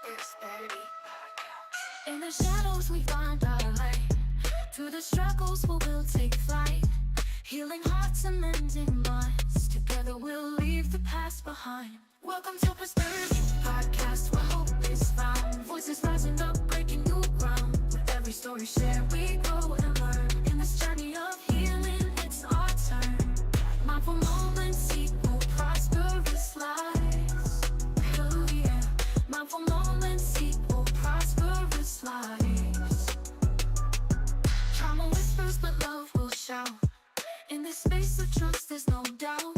Persperity Podcast. In the shadows we find our light. Through the struggles we'll take flight. Healing hearts and mending minds. Together we'll leave the past behind. Welcome to Persperity Podcast, where hope is found. Voices rising up, breaking new ground. With every story shared, we grow and learn. In this journey of healing, it's our turn. Mindful moments equal prosperous lives. Oh yeah, mindful moments equal prosperous lives. Trauma whispers, but love will shout. In this space of trust, there's no doubt.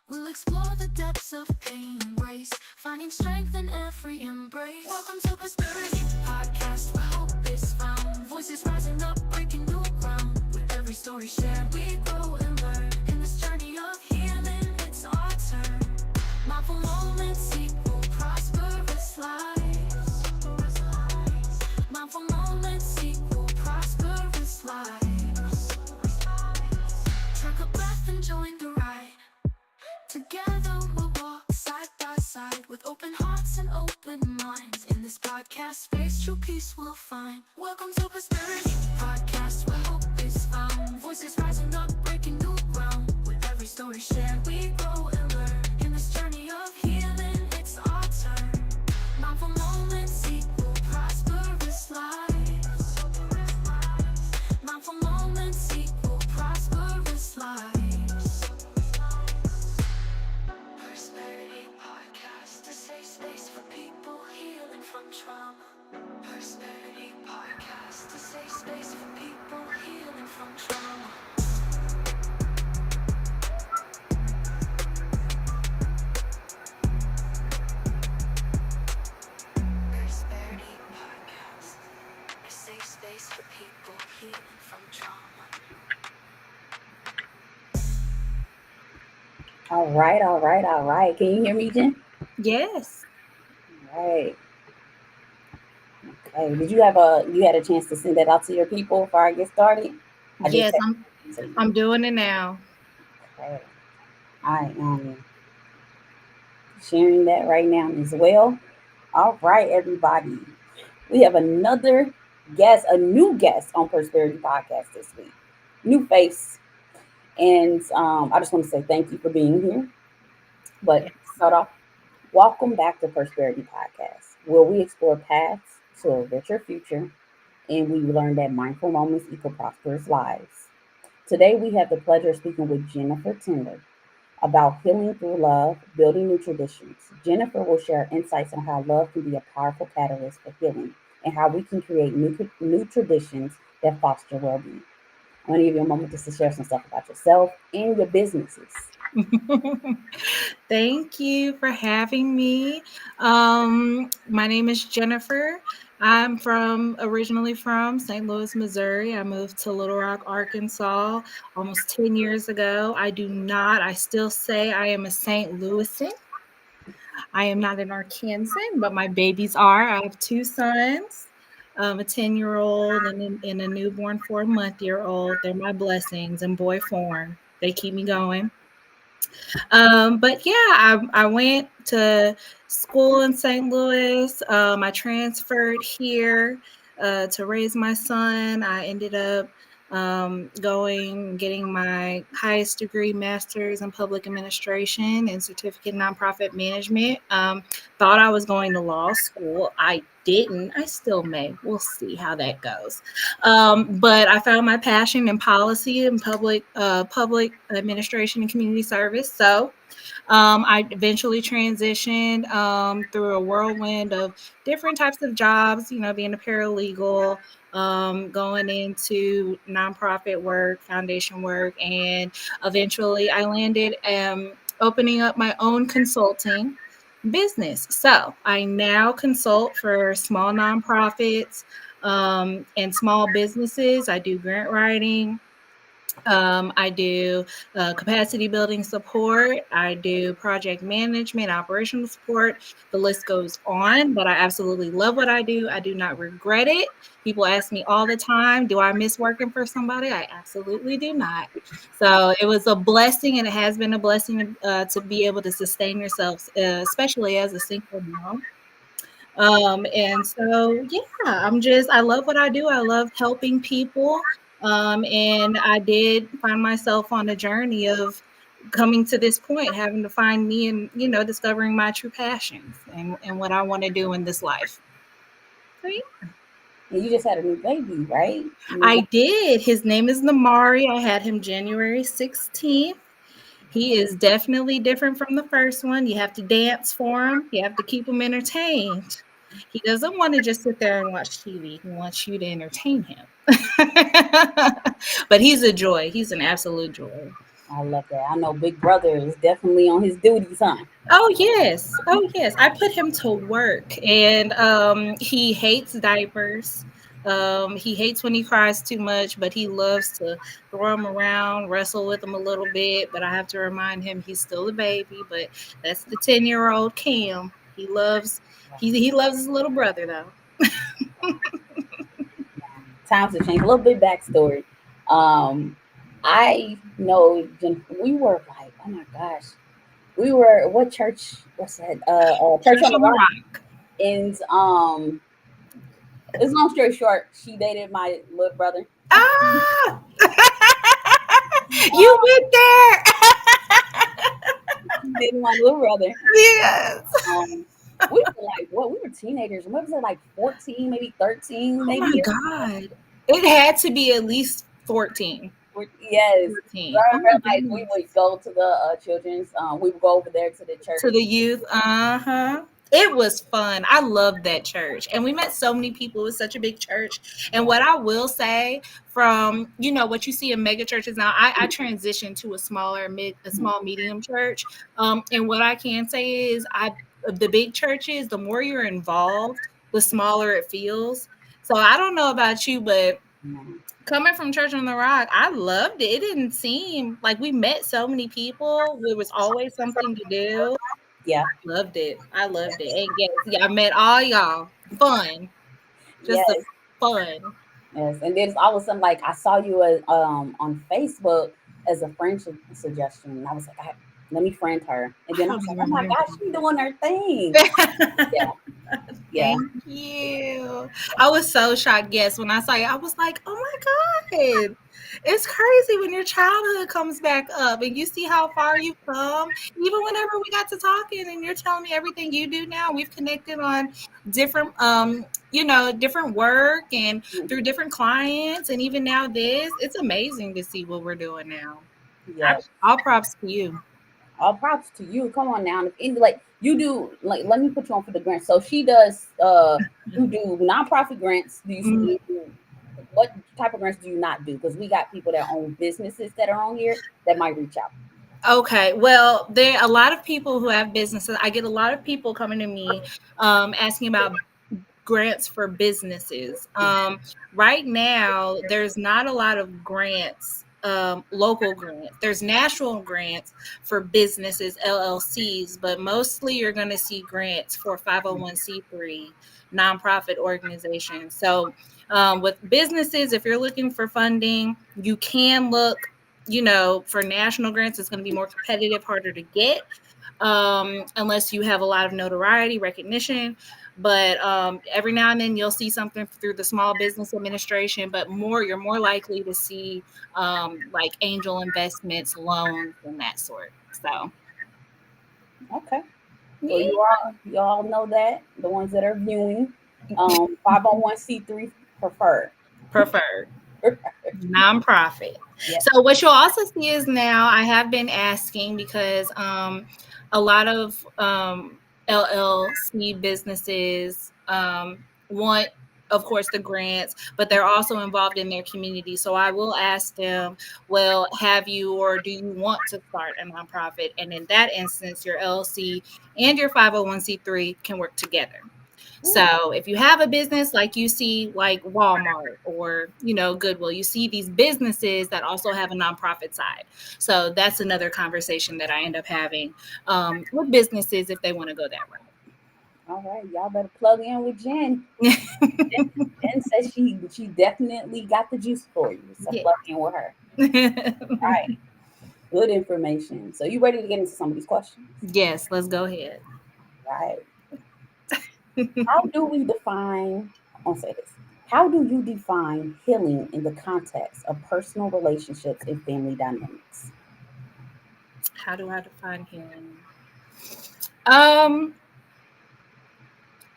We'll explore the depths of pain and grace, finding strength in every embrace. Welcome to Prosperity Podcast, where hope is found. Voices rising up, breaking new ground. With every story shared, we grow and learn. In this journey of healing, it's our turn. Mindful moments equal prosperous lives. Mindful moments equal prosperous lives. Take a breath and join the ride. Together we'll walk side by side with open hearts and open minds. In this podcast space, true peace we'll find. Welcome to Prosperity Podcast, where hope is found. Voices rising up, breaking new ground. With every story shared, we grow and learn. In this journey of healing, it's our turn. Mindful moments equal prosperous lives. Mindful moments equal prosperous lives. Persperity Podcast, a safe space for people healing from trauma. Persperity Podcast, a safe space for people healing from trauma. Persperity Podcast, a safe space for people healing from trauma. All right, all right, all right. Can you hear me, Jen? Yes. All right. Okay. Did you had a chance to send that out to your people before I get started? I just Yes, said I'm to you. I'm doing it now. Okay. I am sharing that right now as well. All right, everybody. We have another guest, a new guest on Prosperity Podcast this week. New face. And I just want to say thank you for being here. But Yes. start off, welcome back to Persperity Podcast, where we explore paths to a richer future and we learn that mindful moments equal prosperous lives. Today, we have the pleasure of speaking with Jenifer Tindle about healing through love, building new traditions. Jenifer will share insights on how love can be a powerful catalyst for healing and how we can create new traditions that foster well being. I'm going to give you a moment just to share some stuff about yourself and your businesses. Thank you for having me. My name is Jennifer. I'm originally from St. Louis, Missouri. I moved to Little Rock, Arkansas almost 10 years ago. I still say I am a St. Louisan. I am not an Arkansan, but my babies are. I have two sons, a 10-year-old and a newborn 4-month-year-old. They're my blessings in boy form. They keep me going. But yeah, I went to school in St. Louis. I transferred here to raise my son. I ended up getting my highest degree, master's in public administration and certificate in nonprofit management. Thought I was going to law school. I didn't. I still may. We'll see how that goes. But I found my passion in policy and public administration and community service. So I eventually transitioned through a whirlwind of different types of jobs, being a paralegal, going into nonprofit work, foundation work, and eventually I landed opening up my own consulting business. So I now consult for small nonprofits and small businesses. I do grant writing. I do capacity building support. I do project management, operational support. The list goes on, but I absolutely love what I do. I do not regret it. People ask me all the time, do I miss working for somebody? I absolutely do not. So it was a blessing, and it has been a blessing to be able to sustain yourself, especially as a single mom. And so, yeah, I love what I do. I love helping people. And I did find myself on a journey of coming to this point, having to find me and, discovering my true passions and what I want to do in this life. So, yeah. And you just had a new baby, right? I did. His name is Namari. I had him January 16th. He is definitely different from the first one. You have to dance for him. You have to keep him entertained. He doesn't want to just sit there and watch TV. He wants you to entertain him. But he's a joy. He's an absolute joy. I love that. I know Big Brother is definitely on his duties, huh? Oh yes. Oh yes. I put him to work and he hates diapers. He hates when he cries too much, but he loves to throw him around, wrestle with him a little bit. But I have to remind him he's still a baby. But that's the 10-year-old Cam. He loves his little brother though. Times have changed. A little bit backstory. I know we were like, oh my gosh, we were what church? What's that? Church on the On the Rock. rock. And it's long story short, she dated my little brother. Ah, you went there. She dated my little brother. Yes. We were like, what? We were teenagers. What was it, like 14, maybe 13, Oh maybe? my God. It had to be at least 14. Yes. 14. So I Oh remember, my like, we goodness. would go to the children's. We would go over there to the church. To the youth. Uh-huh. It was fun. I loved that church. And we met so many people. It was such a big church. And what I will say from, what you see in mega churches now, I transitioned to a small medium church. And what I can say is the big churches, the more you're involved, the smaller it feels. So I don't know about you, but coming from Church on the Rock, I loved it. It didn't seem like we met so many people. There was always something to do. Yeah. Loved it. I loved it. And yes, yeah, I met all y'all. Fun. Just the Yes. fun. Yes. And then all of a sudden, like, I saw you on Facebook as a friend suggestion. And I was like, let me friend her. And then I I was don't like, oh my remember. gosh, she's doing her thing. Yeah. Yeah. Thank you. I was so shocked. Yes, when I saw you, I was like, oh my God. It's crazy when your childhood comes back up and you see how far you've come. Even whenever we got to talking and you're telling me everything you do now, we've connected on different different work and through different clients and even now this. It's amazing to see what we're doing now. Yes. All props to you. All props to you. Come on now. Like you do, like let me put you on for the grants. So she does. You do nonprofit grants. What type of grants do you not do? Because we got people that own businesses that are on here that might reach out. Okay, well, there are a lot of people who have businesses. I get a lot of people coming to me asking about grants for businesses. Right now, there's not a lot of grants, local grants. There's national grants for businesses, LLCs, but mostly you're going to see grants for 501c3 nonprofit organizations. So, with businesses, if you're looking for funding, you can look. For national grants, it's going to be more competitive, harder to get, unless you have a lot of notoriety, recognition. But every now and then you'll see something through the Small Business Administration, but you're more likely to see like angel investments, loans, and that sort. So, Okay. So yeah, you all know that the ones that are viewing, 501c3 preferred. preferred. Nonprofit. Yeah. So what you'll also see is now I have been asking because a lot of LLC businesses want, of course, the grants, but they're also involved in their community. So I will ask them, well, have you or do you want to start a nonprofit? And in that instance, your LLC and your 501c3 can work together. So if you have a business like you see like Walmart or, Goodwill, you see these businesses that also have a nonprofit side. So that's another conversation that I end up having with businesses if they want to go that route. All right, y'all better plug in with Jen. Jen says she definitely got the juice for you. So Yeah. plug in with her. All right. Good information. So you ready to get into some of these questions? Yes, let's go ahead. Right. How do we define, I'll say this, how do you define healing in the context of personal relationships and family dynamics? How do I define healing? Um,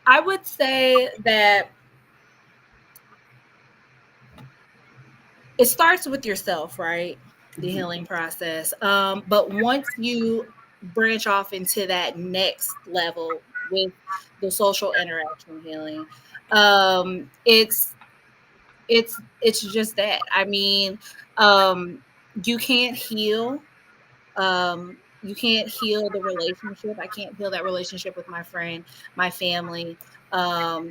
I would say that it starts with yourself, right? The Mhm. healing process. But once you branch off into that next level with the social interaction healing, um, it's it's just that. I mean, um, you can't heal you can't heal the relationship. I can't heal that relationship with my friend, my family, whoever,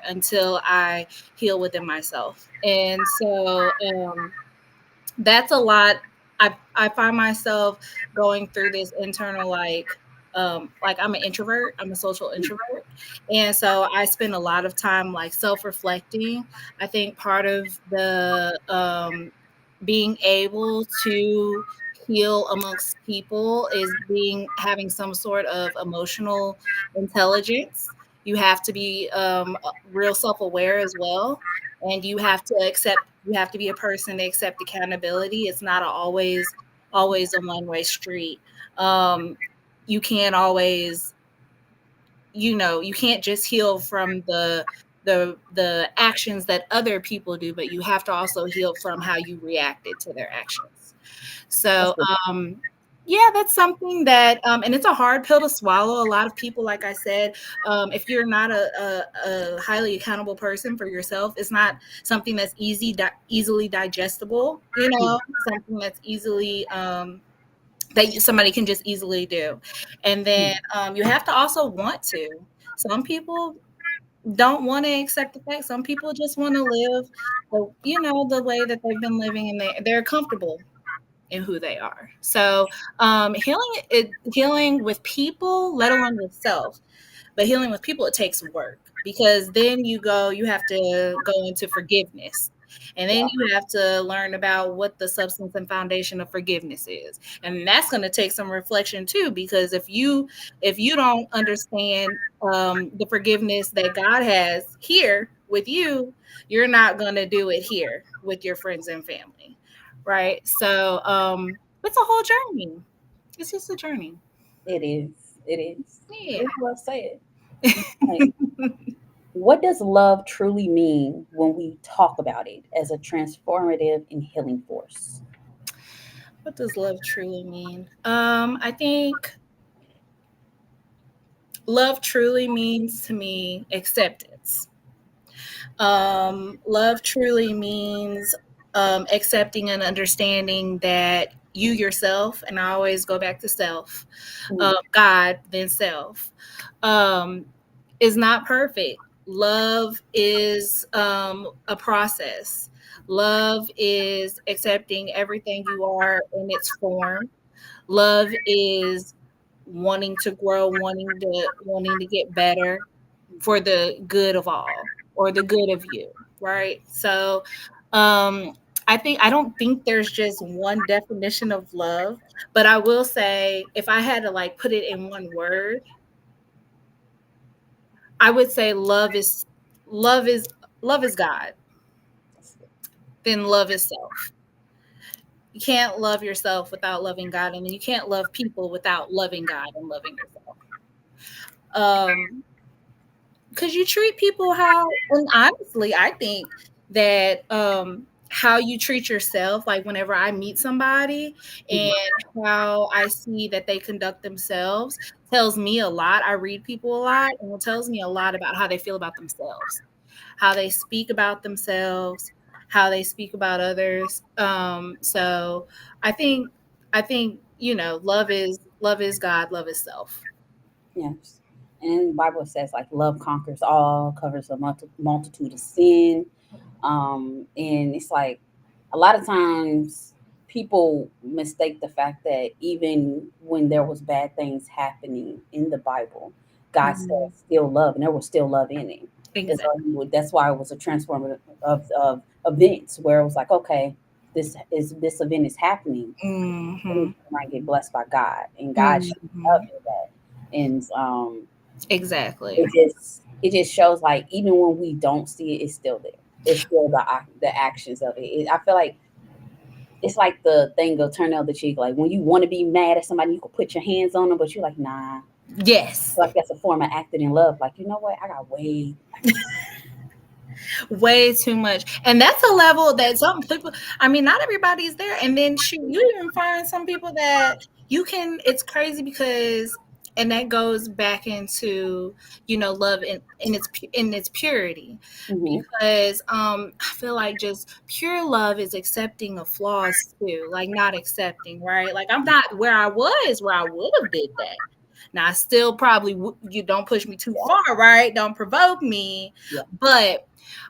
until I heal within myself. And so that's a lot. I find myself going through this internal like I'm an introvert, I'm a social introvert, and so I spend a lot of time like self-reflecting. I think part of the being able to heal amongst people is being having some sort of emotional intelligence. You have to be real self-aware as well, and you have to be a person to accept accountability. It's not always a one-way street. um you can't always, you can't just heal from the actions that other people do, but you have to also heal from how you reacted to their actions. That's So, good. yeah, that's something that, and it's a hard pill to swallow. A lot of people, like I said, if you're not a highly accountable person for yourself, it's not something that's easily digestible. Something that's easily somebody can just easily do, and then you have to also want to. Some people don't want to accept the fact. Some people just want to live the way that they've been living, and they're comfortable in who they are. So healing with people, let alone with self, but healing with people, it takes work, because then you have to go into forgiveness. And then Yeah. you have to learn about what the substance and foundation of forgiveness is. And that's going to take some reflection too, because if you don't understand the forgiveness that God has here with you, you're not going to do it here with your friends and family. Right? So it's a whole journey. It's just a journey. It is. It is. Yeah. Very well said. Like, what does love truly mean when we talk about it as a transformative and healing force? What does love truly mean? I think love truly means to me acceptance. Love truly means accepting and understanding that you yourself, and I always go back to self, Mm. God, then self, um, is not perfect. Love is a process. Love is accepting everything you are in its form. Love is wanting to grow, wanting to get better for the good of all, or the good of you, right? So um I don't think there's just one definition of love, but I will say, if I had to like put it in one word, I would say love is love is God, then love is self. You can't love yourself without loving God, and then you can't love people without loving God and loving yourself. Um, because you treat people and honestly, I think that how you treat yourself, like whenever I meet somebody and Mhm. how I see that they conduct themselves, tells me a lot. I read people a lot, and it tells me a lot about how they feel about themselves, how they speak about themselves, how they speak about others. So I think love is God, love is self. Yes. And the Bible says like love conquers all, covers a multitude of sin. And it's like a lot of times people mistake the fact that even when there was bad things happening in the Bible, God said Mhm. still love, and there was still love in it. Exactly. That's why it was a transformative of events where it was like, okay, this event is happening. Hmm. We might get blessed by God, and God shows Hmm. love in that. And Exactly. It just shows like even when we don't see it, it's still there. It's still the actions of it. I feel like it's like the thing of turn the other cheek. Like when you want to be mad at somebody, you can put your hands on them, but you're like, nah. Yes. Like that's a form of acting in love. Like, you know what? I got way. Way too much. And that's a level that some people, I mean, not everybody's there. And then shoot, you even find some people that you can, it's crazy because, and that goes back into, love in its purity. Mm-hmm. Because I feel like just pure love is accepting of flaws too, like not accepting, right? Like I'm not where I would have did that. Now I still probably you don't push me too Yeah. far, right? Don't provoke me, Yeah. but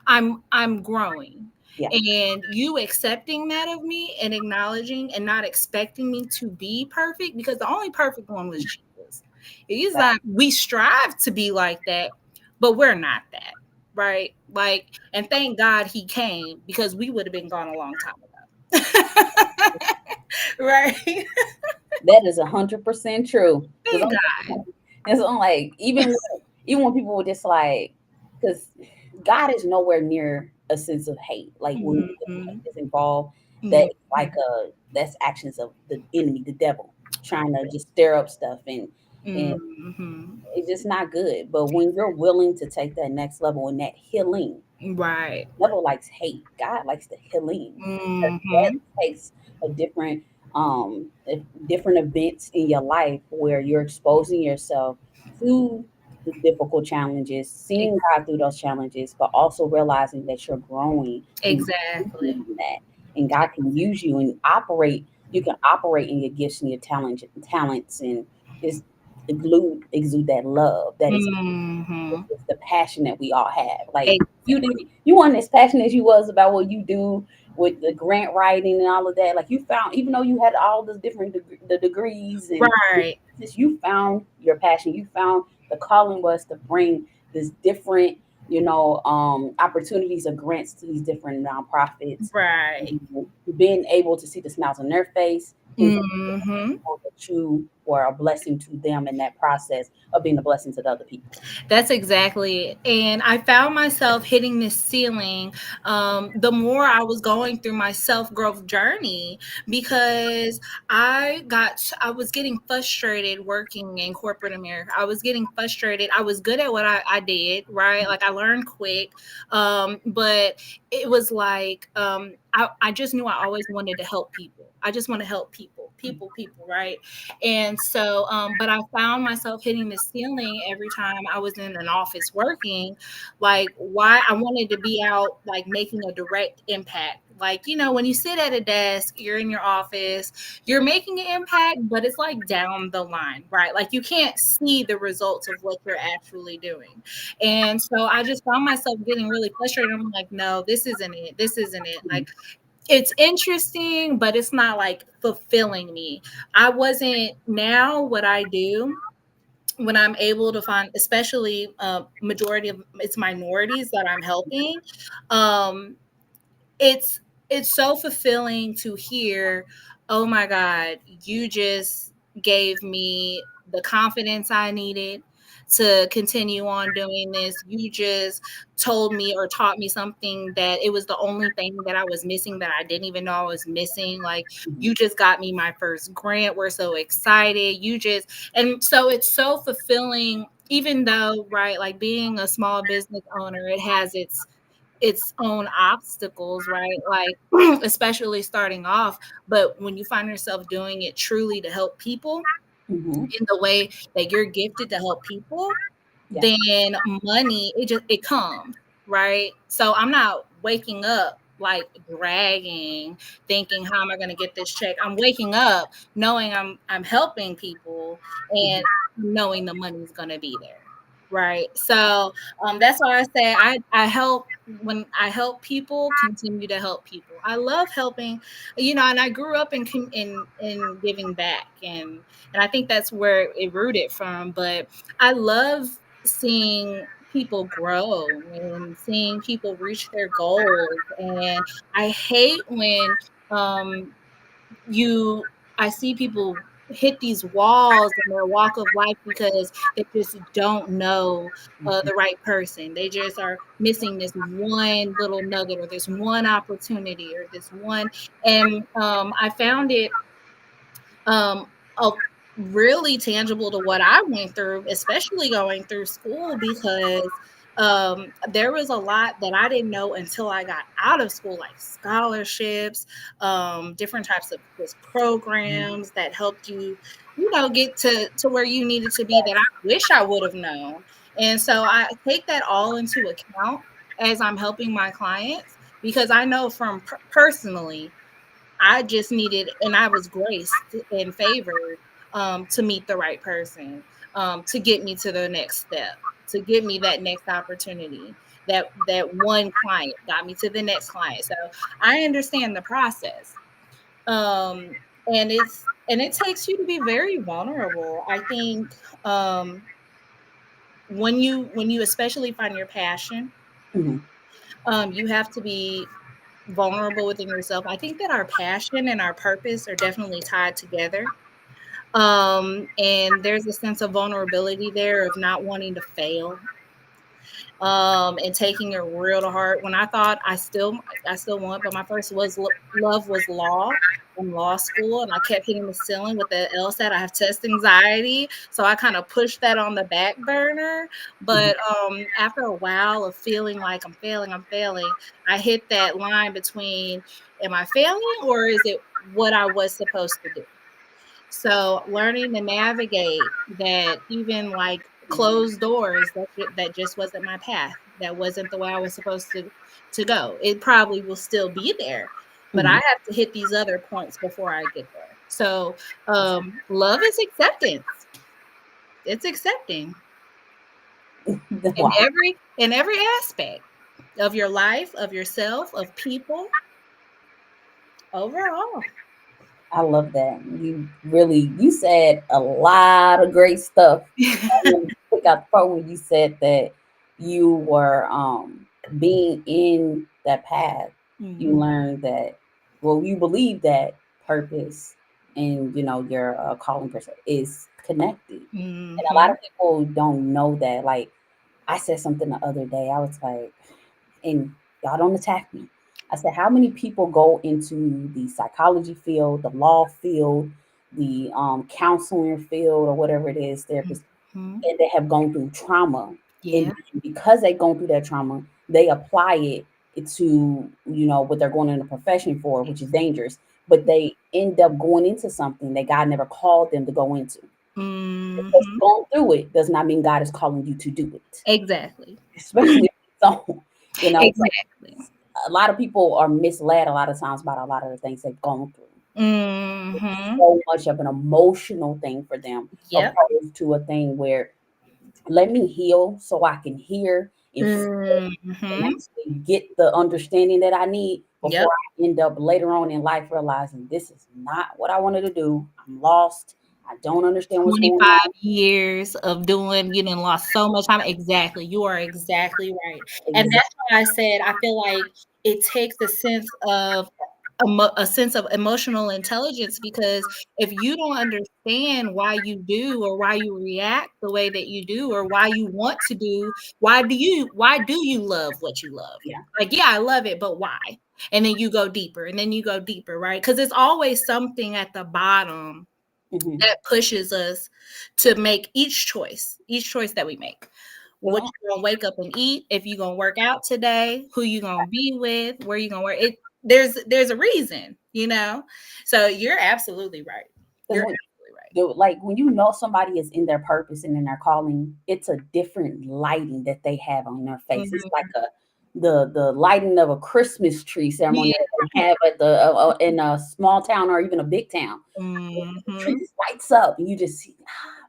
I'm growing. Yeah. And you accepting that of me and acknowledging and not expecting me to be perfect, because the only perfect one was Jesus. He's Right. not, we strive to be like that, but we're not that, right? Like, and thank God he came, because we would have been gone a long time ago. Right? That is 100% true. Because Thank God. it's on like even when people were just like, because God is nowhere near a sense of hate. Like when hate Mhm. is involved, that Mhm. like that's actions of the enemy, the devil, trying to just stir up stuff and Mhm. it's just not good. But when you're willing to take that next level and that healing, Right. devil likes hate. God likes the healing. That Mhm. takes a different different events in your life where you're exposing yourself to the difficult challenges, seeing God through those challenges, but also realizing that you're growing and Exactly. in that. And God can use you and operate. You can operate in your gifts and your talents, and just exude that love that is Mhm. it's the passion that we all have. Like Exactly. you weren't as passionate as you was about what you do with the grant writing and all of that. Like you found, even though you had all the different the degrees and Right. you found your passion. You found the calling was to bring this different, opportunities of grants to these different nonprofits. Right. Being able to see the smiles on their face and Mhm. that you were a blessing to them in that process of being a blessing to the other people. That's exactly it. And I found myself hitting this ceiling the more I was going through my self growth journey, because I was getting frustrated working in corporate America. I was getting frustrated. I was good at what I did, right? Like I learned quick. But it was like, I just knew I always wanted to help people. I just want to help people, right? And so, but I found myself hitting the ceiling every time I was in an office working. Like, why I wanted to be out, like making a direct impact. Like, when you sit at a desk, you're in your office, you're making an impact, but it's like down the line, right? Like, you can't see the results of what you're actually doing. And so I just found myself getting really frustrated. I'm like, no, this isn't it. This isn't it. Like, it's interesting, but it's not like fulfilling me. I wasn't, now what I do when I'm able to find, especially majority of it's minorities that I'm helping, um, it's it's so fulfilling to hear, oh my God, you just gave me the confidence I needed to continue on doing this. You just told me or taught me something that it was the only thing that I was missing, that I didn't even know I was missing. Like, you just got me my first grant. We're so excited. And so it's so fulfilling, even though, right, like being a small business owner, it has its own obstacles, right? Like, especially starting off. But when you find yourself doing it truly to help people Mm-hmm. in the way that you're gifted to help people, Yeah. then money, it comes, right? So I'm not waking up like dragging, thinking, how am I going to get this check? I'm waking up knowing I'm helping people, and knowing the money's going to be there, right? So that's why I say I help, when I help people, continue to help people. I love helping, and I grew up in giving back, and I think that's where it rooted from. But I love seeing people grow and seeing people reach their goals. And I hate when um you I see people hit these walls in their walk of life because they just don't know the right person. They just are missing this one little nugget or this one opportunity or this one. And I found it um, a, really tangible to what I went through, especially going through school, because there was a lot that I didn't know until I got out of school, like scholarships, different types of just programs that helped you, get to where you needed to be that I wish I would have known. And so I take that all into account as I'm helping my clients because I know from personally I just needed, and I was graced and favored to meet the right person, to get me to the next step, to give me that next opportunity. That one client got me to the next client. So I understand the process, and it takes you to be very vulnerable. I think when you especially find your passion, Mm-hmm. you have to be vulnerable within yourself. I think that our passion and our purpose are definitely tied together. And there's a sense of vulnerability there of not wanting to fail, and taking it real to heart. When I thought I still want, but my first love was law in law school, and I kept hitting the ceiling with the LSAT. I have test anxiety, so I kind of pushed that on the back burner. Mm-hmm. But after a while of feeling like I'm failing, I hit that line between, am I failing or is it what I was supposed to do? So learning to navigate that, even like closed doors, that just wasn't my path. That wasn't the way I was supposed to go. It probably will still be there, but I Mm-hmm. have to hit these other points before I get there. So love is acceptance. It's accepting Wow. in every aspect of your life, of yourself, of people overall. I love that. You said a lot of great stuff. I really pick out the part when you said that you were being in that path, you Mhm. learned that, well, you believe that purpose and your calling person is connected. And a lot Mhm. of people don't know that. Like I said something the other day, I was like, and y'all don't attack me. I said, how many people go into the psychology field, the law field, the counseling field, or whatever it is, therapist, Mhm. and they have gone through trauma, and Yeah. because they've gone through that trauma, they apply it to what they're going into profession for, which is dangerous. But they end up going into something that God never called them to go into. Because Mhm. you've gone through it does not mean God is calling you to do it, Exactly. especially if you don't. So Exactly. a lot of people are misled a lot of times about a lot of the things they've gone through. It's Mhm. so much of an emotional thing for them, Yep. opposed to a thing where let me heal so I can hear and feel and Mhm. actually get the understanding that I need before Yep. I end up later on in life realizing this is not what I wanted to do. I'm lost. I don't understand what's going 25 on. years of doing, you done lost so much time. Exactly. You are exactly right. And Exactly. that's why I said I feel like it takes a sense of a sense of emotional intelligence, because if you don't understand why you do or why you react the way that you do or why you want to do, why do you love what you love? Yeah. Like, yeah, I love it, but why? And then you go deeper and then you go deeper, right? Because it's always something at the bottom Hmm. that pushes us to make each choice that we make. What Well, you gonna wake up and eat, if you gonna work out today, who you gonna be with, where you gonna work. There's a reason, you know. So you're absolutely right. because You're when absolutely right. like when somebody is in their purpose and in their calling, it's a different lighting that they have on their face. It's like Mhm. the lighting of a Christmas tree ceremony Yeah. that they have at the in a small town or even a big town. The tree Mhm. just lights up and you just see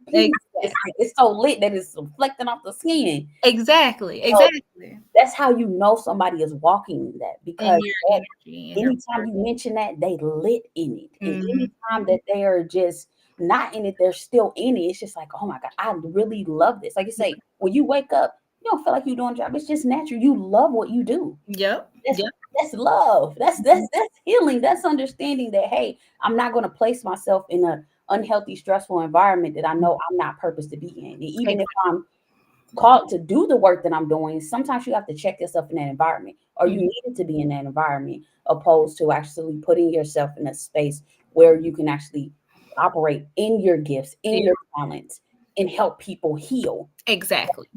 beauty. It's Exactly. like it's so lit that it's reflecting off the skin. Exactly. So Exactly. that's how you know somebody is walking in that, In because your energy, in your anytime you mention that, they lit in it. And Mhm. anytime that they are just not in it, they're still in it. It's just like, oh my God, I really love this. Like you say, when you wake up, you don't feel like you're doing a job. It's just natural. You love what you do. Yep. That's Yep. that's love. That's healing. That's understanding that, hey, I'm not going to place myself in unhealthy, stressful environment that I know I'm not purposed to be in. And even if Exactly. I'm called to do the work that I'm doing, sometimes you have to check yourself in that environment, or you Mhm. needed to be in that environment, opposed to actually putting yourself in a space where you can actually operate in your gifts, in Yeah, your talents, and help people heal. exactly.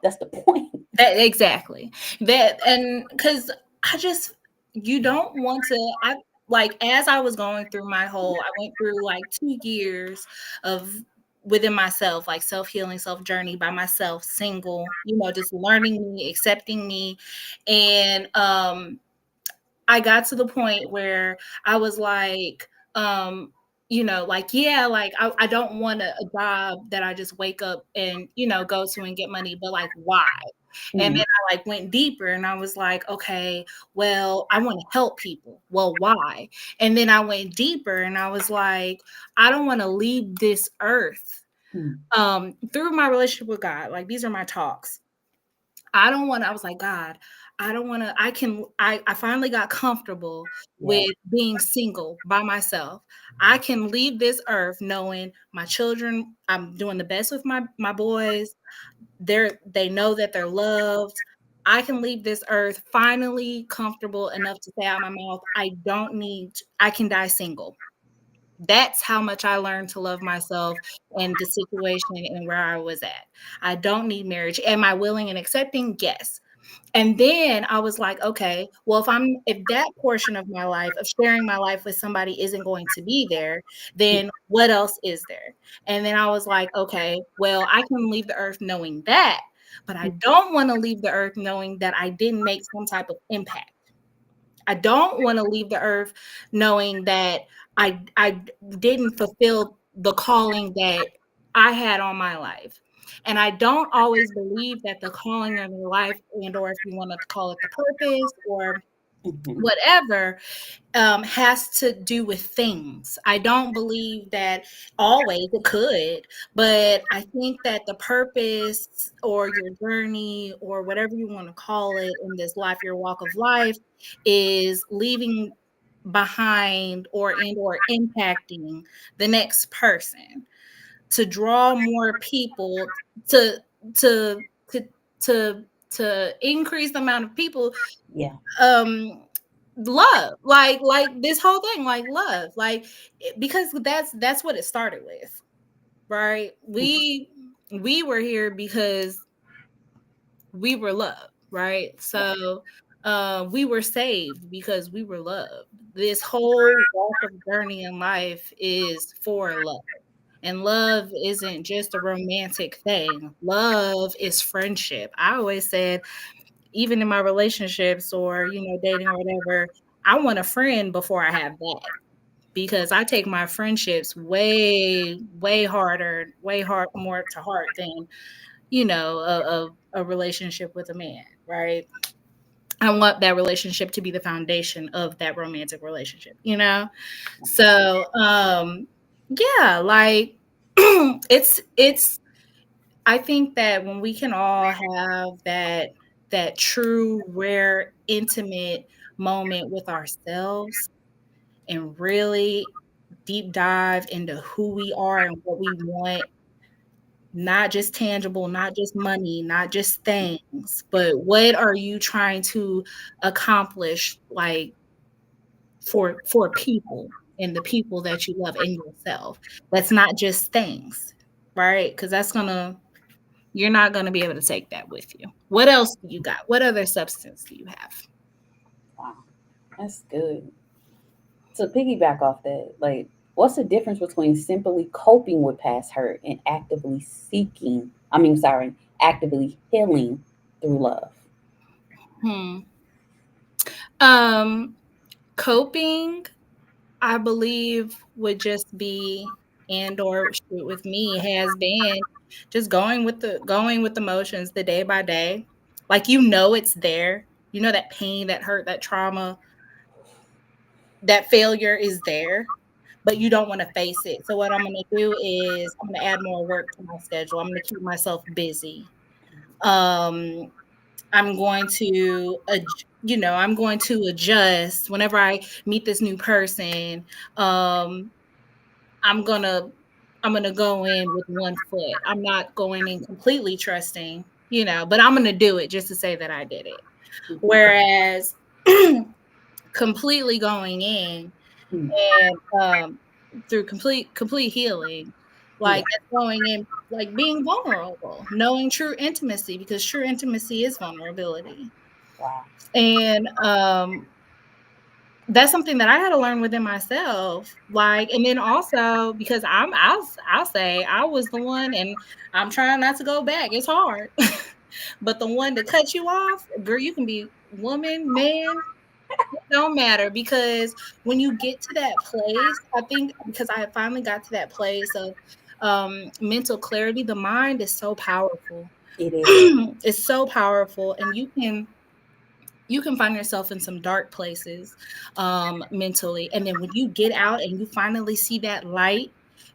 That's the point. That exactly. That and because I just you don't want to I like as I was going through I went through like 2 years of within myself, like self-healing, self-journey by myself, single, just learning me, accepting me. And I got to the point where I was like, like, yeah, like I don't want a job that I just wake up and, go to and get money, but like, why? And Mhm. then I like went deeper and I was like, okay, well, I want to help people. Well, why? And then I went deeper and I was like, I don't want to leave this earth. Mhm. Through my relationship with God, like these are my talks. I was like, God, I don't want to, I finally got comfortable Yeah. with being single by myself. I can leave this earth knowing my children, I'm doing the best with my boys. They know that they're loved. I can leave this earth finally comfortable enough to say out my mouth, I can die single. That's how much I learned to love myself and the situation and where I was at. I don't need marriage. Am I willing and accepting? Yes. And then I was like, okay, well, if that portion of my life, of sharing my life with somebody isn't going to be there, then what else is there? And then I was like, okay, well, I can leave the earth knowing that, but I don't want to leave the earth knowing that I didn't make some type of impact. I don't want to leave the earth knowing that I didn't fulfill the calling that I had on my life. And I don't always believe that the calling of your life, and or if you want to call it the purpose or Mhm. whatever, has to do with things. I don't believe that always it could, but I think that the purpose or your journey or whatever you want to call it in this life, your walk of life, is leaving behind or impacting the next person to draw more people to to to to to increase the amount of people Yeah. um love like this whole thing like love like because that's what it started with, right? We were here because we were loved, right? So we were saved because we were loved. This whole walk of journey in life is for love. And love isn't just a romantic thing. Love is friendship. I always said, even in my relationships or, dating or whatever, I want a friend before I have that because I take my friendships way, way harder, way hard more to heart than, a relationship with a man, right? I want that relationship to be the foundation of that romantic relationship. So, yeah, like it's I think that when we can all have that true, rare, intimate moment with ourselves and really deep dive into who we are and what we want, not just tangible, not just money, not just things, but what are you trying to accomplish like for people and the people that you love and yourself. That's not just things, right? Because you're not going to be able to take that with you. What else do you got? What other substance do you have? Wow. That's good. To piggyback off that, like, what's the difference between simply coping with past hurt and actively healing through love? Hmm. Um, Coping, I believe, would just be and or shoot with me has been just going with the motions the day by day. Like it's there. You know that pain, that hurt, that trauma, that failure is there, but you don't want to face it. So what I'm going to do is I'm going to add more work to my schedule. I'm going to keep myself busy. Um, I'm going to adjust whenever I meet this new person. I'm gonna I'm going to go in with one foot. I'm not going in completely trusting, but I'm going to do it just to say that I did it. Whereas completely going in Mm. and through complete healing, Yeah. like that's going in, like being vulnerable, knowing true intimacy, because true intimacy is vulnerability. Wow. And that's something that I had to learn within myself. Like, and then also because I'll say I was the one, and I'm trying not to go back. It's hard. But the one that cut you off, girl, you can be woman, man, it don't matter, because when you get to that place, I think because I finally got to that place of mental clarity, the mind is so powerful. It is. It's so powerful, and you can find yourself in some dark places mentally, and then when you get out and you finally see that light,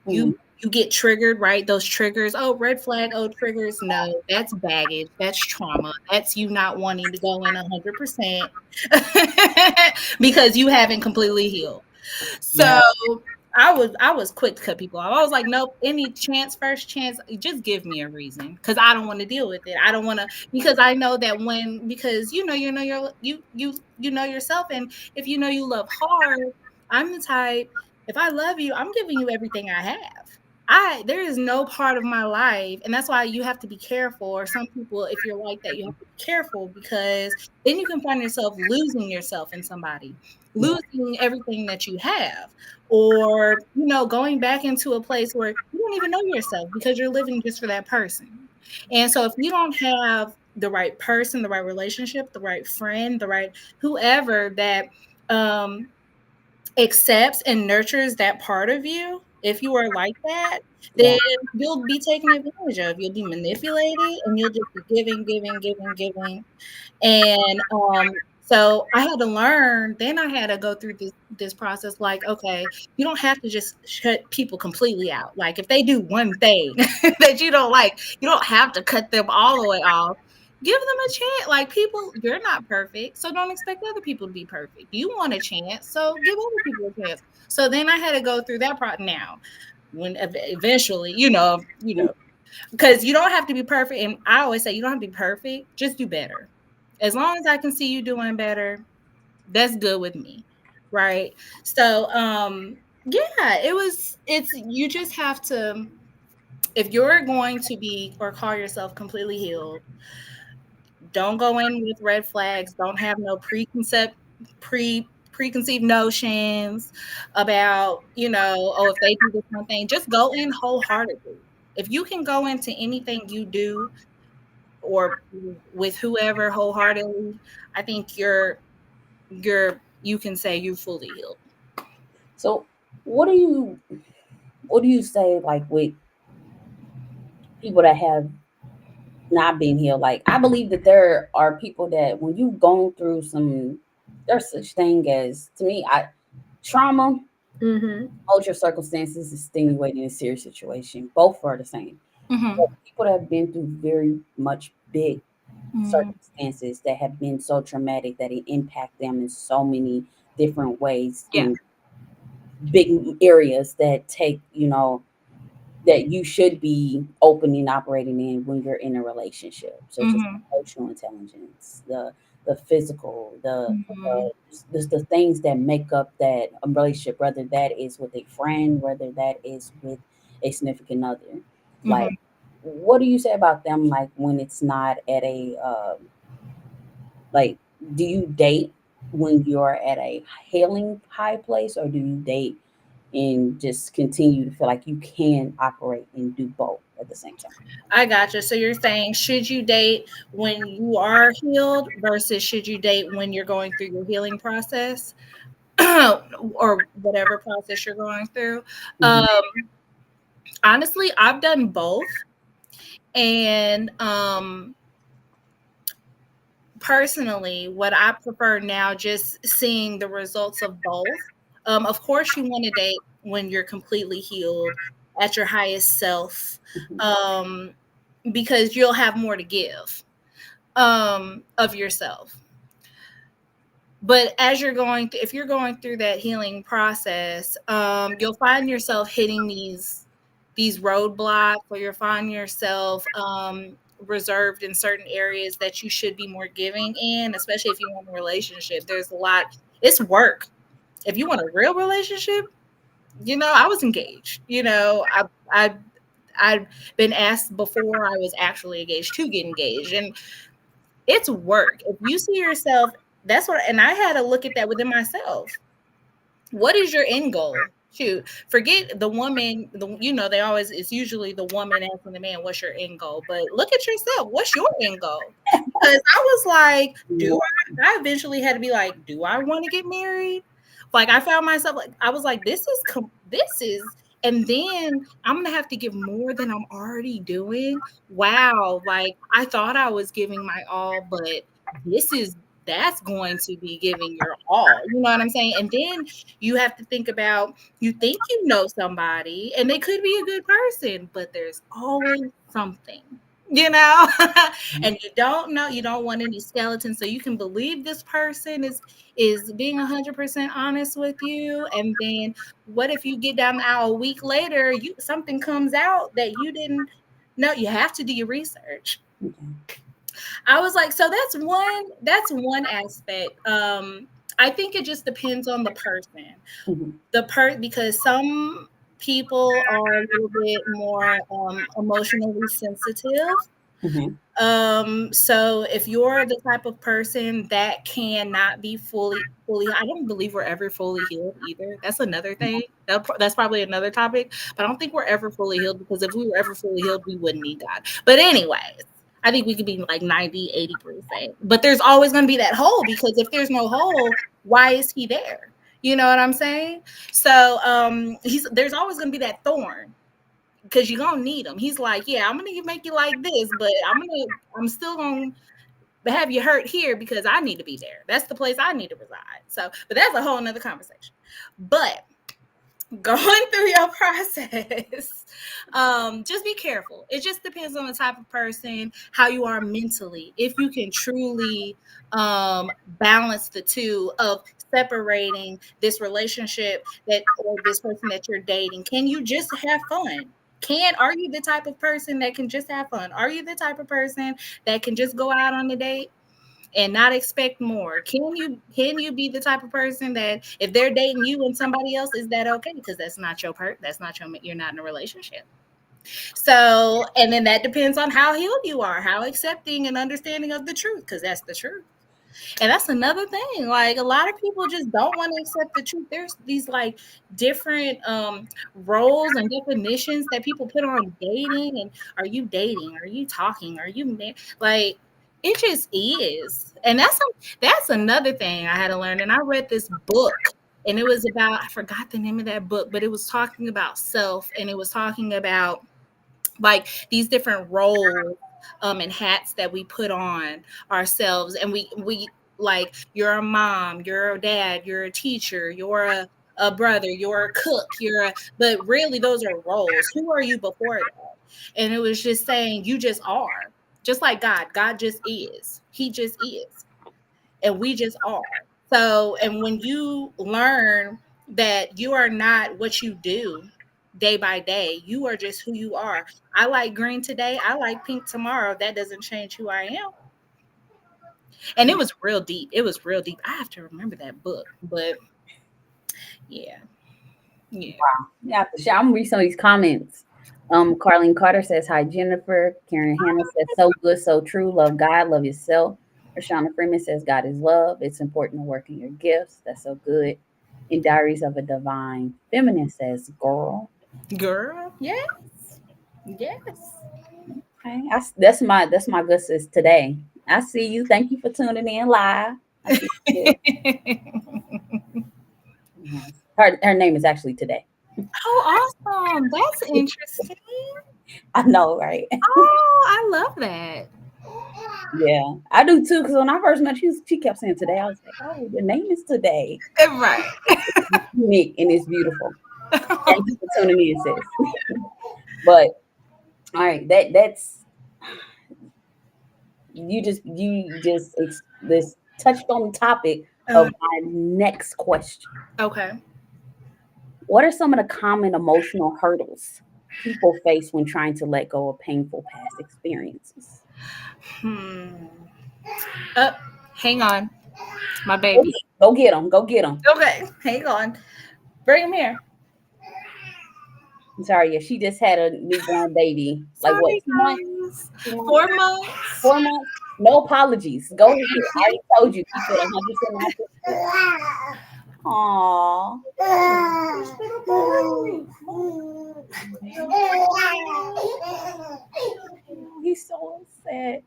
Mm. you get triggered, right? Those triggers, oh, red flag, oh, triggers. No, that's baggage, that's trauma, that's you not wanting to go in 100% because you haven't completely healed. So Yeah. I was quick to cut people off. I was like, nope, any chance, first chance, just give me a reason, because I don't want to deal with it. I don't want to, because I know that because you know yourself, and if you know you love hard, I'm the type. If I love you, I'm giving you everything I have. There is no part of my life, and that's why you have to be careful. Or some people, if you're like that, you have to be careful, because then you can find yourself losing yourself in somebody, Yeah. losing everything that you have, or going back into a place where you don't even know yourself because you're living just for that person. And so if you don't have the right person, the right relationship, the right friend, the right whoever that um accepts and nurtures that part of you, if you are like that, then Yeah. you'll be taken advantage of, you'll be manipulated, and you'll just be giving, giving, giving, giving. And so I had to learn, then I had to go through this process, like, okay, you don't have to just shut people completely out. Like if they do one thing that you don't like, you don't have to cut them all the way off. Give them a chance. Like, people, you're not perfect, so don't expect other people to be perfect. You want a chance, so give other people a chance. So then I had to go through that part now. When eventually, because you don't have to be perfect. And I always say you don't have to be perfect, just do better. As long as I can see you doing better, that's good with me. Right. So yeah, it's you just have to, if you're going to be or call yourself completely healed, don't go in with red flags, don't have no preconceived notions about, oh, if they do this one thing, just go in wholeheartedly. If you can go into anything you do or with whoever wholeheartedly, I think you can say you're fully healed. So, what do you say, like, with people that have not been healed? Like, I believe that there are people that when you've gone through there's such thing as, to me, trauma, Mm-hmm. ultra circumstances, extenuating a serious situation. Both are the same. But Mm-hmm. people that have been through very much big Mm-hmm. circumstances that have been so traumatic that it impact them in so many different ways Yeah. in big areas that take, that you should be open and operating in when you're in a relationship, such as Mm-hmm. emotional intelligence, the physical, Mm-hmm. the things that make up that relationship, whether that is with a friend, whether that is with a significant other. Like, Mm-hmm. what do you say about them? Like, when it's not at a like, do you date when you're at a healing high place, or do you date and just continue to feel like you can operate and do both at the same time? I gotcha. So you're saying, should you date when you are healed versus should you date when you're going through your healing process, or whatever process you're going through? Mhm. Um, Honestly, I've done both, and personally, what I prefer now, just seeing the results of both. Of course, you want to date when you're completely healed at your highest self, Mhm. um, because you'll have more to give of yourself. But as if you're going through that healing process, you'll find yourself hitting these. these roadblocks, or you're finding yourself reserved in certain areas that you should be more giving in, especially if you want a relationship. There's a lot, it's work. If you want a real relationship, I was engaged. I've been asked before I was actually engaged to get engaged, and it's work. If you see yourself, that's what, and I had to look at that within myself. What is your end goal? Shoot, forget the woman. They always, it's usually the woman asking the man, "What's your end goal?" But look at yourself. What's your end goal? Because I was like, I eventually had to be like, do I want to get married? Like, I found myself like, I was like, this is, and then I'm gonna have to give more than I'm already doing. Wow, like I thought I was giving my all, but this is that's going to be giving your all. You know what I'm saying? And then you have to think about, you think you know somebody and they could be a good person, but there's always something, and you don't know, you don't want any skeletons, so you can believe this person is being 100% honest with you, and then what if you get down the aisle a week later, something comes out that you didn't know? You have to do your research. I was like, so that's one aspect. I think it just depends on the person. Because some people are a little bit more emotionally sensitive. So if you're the type of person that cannot be fully, I don't believe we're ever fully healed either. That's another thing. That's probably another topic, but I don't think we're ever fully healed, because if we were ever fully healed, we wouldn't need God. But anyways, I think we could be like 90, 80%, but there's always going to be that hole, because if there's no hole, why is he there? You know what I'm saying? So there's always going to be that thorn, because you're gonna need him. He's like, yeah, I'm gonna make you like this, but I'm still gonna have you hurt here, because I need to be there. That's the place I need to reside. So, but that's a whole nother conversation. But going through your process, just be careful. It just depends on the type of person, how you are mentally, if you can truly balance the two of separating this relationship or this person that you're dating. Can you just have fun? Are you the type of person that can just have fun? Are you the type of person that can just go out on a date and not expect more? Can you be the type of person that if they're dating you and somebody else, is that okay? Because that's not your you're not in a relationship. So, and then that depends on how healed you are, how accepting and understanding of the truth, because that's the truth. And that's another thing. Like, a lot of people just don't want to accept the truth. There's these like different roles and definitions that people put on dating. And are you dating? Are you talking? Are you like? It just is. And that's another thing I had to learn. And I read this book, and it was about, I forgot the name of that book, but it was talking about self, and it was talking about like these different roles and hats that we put on ourselves. And we like, you're a mom, you're a dad, you're a teacher, you're a brother, you're a cook, but really those are roles. Who are you before that? And it was just saying, you just are. Just like God just is. He just is. And we just are. So, and when you learn that you are not what you do day by day, you are just who you are. I like green today, I like pink tomorrow. That doesn't change who I am. And it was real deep. I have to remember that book, but yeah. Wow. Yeah, I'm reading some of these comments. Carlene Carter says, hi, Jenifer. Karen Hannah says, so good, so true. Love God, love yourself. Rashana Freeman says, God is love. It's important to work in your gifts. That's so good. In Diaries of a Divine Feminine says, girl. Yes. Okay. That's my good sis today. I see you. Thank you for tuning in live. I see you. Her name is actually Today. Oh, awesome. That's interesting. I know, right? Oh, I love that. Yeah, I do too. Because when I first met you, she kept saying Today. I was like, oh, the name is Today. Right. It's unique and it's beautiful. Thank you for tuning in, sis. But all right, that's you just this touched on the topic of my next question. Okay. What are some of the common emotional hurdles people face when trying to let go of painful past experiences? Oh, hang on. My Go baby. get, go get them. Go get them. Okay, hang on. Bring him here. I'm sorry. Yeah, she just had a newborn baby. Like what? Sorry, 2 months? guys. 2 months? 4 months. 4 months? No apologies. Go ahead. Thank I you. already told you. Keep it 100% authentic. Aww. He's so sad.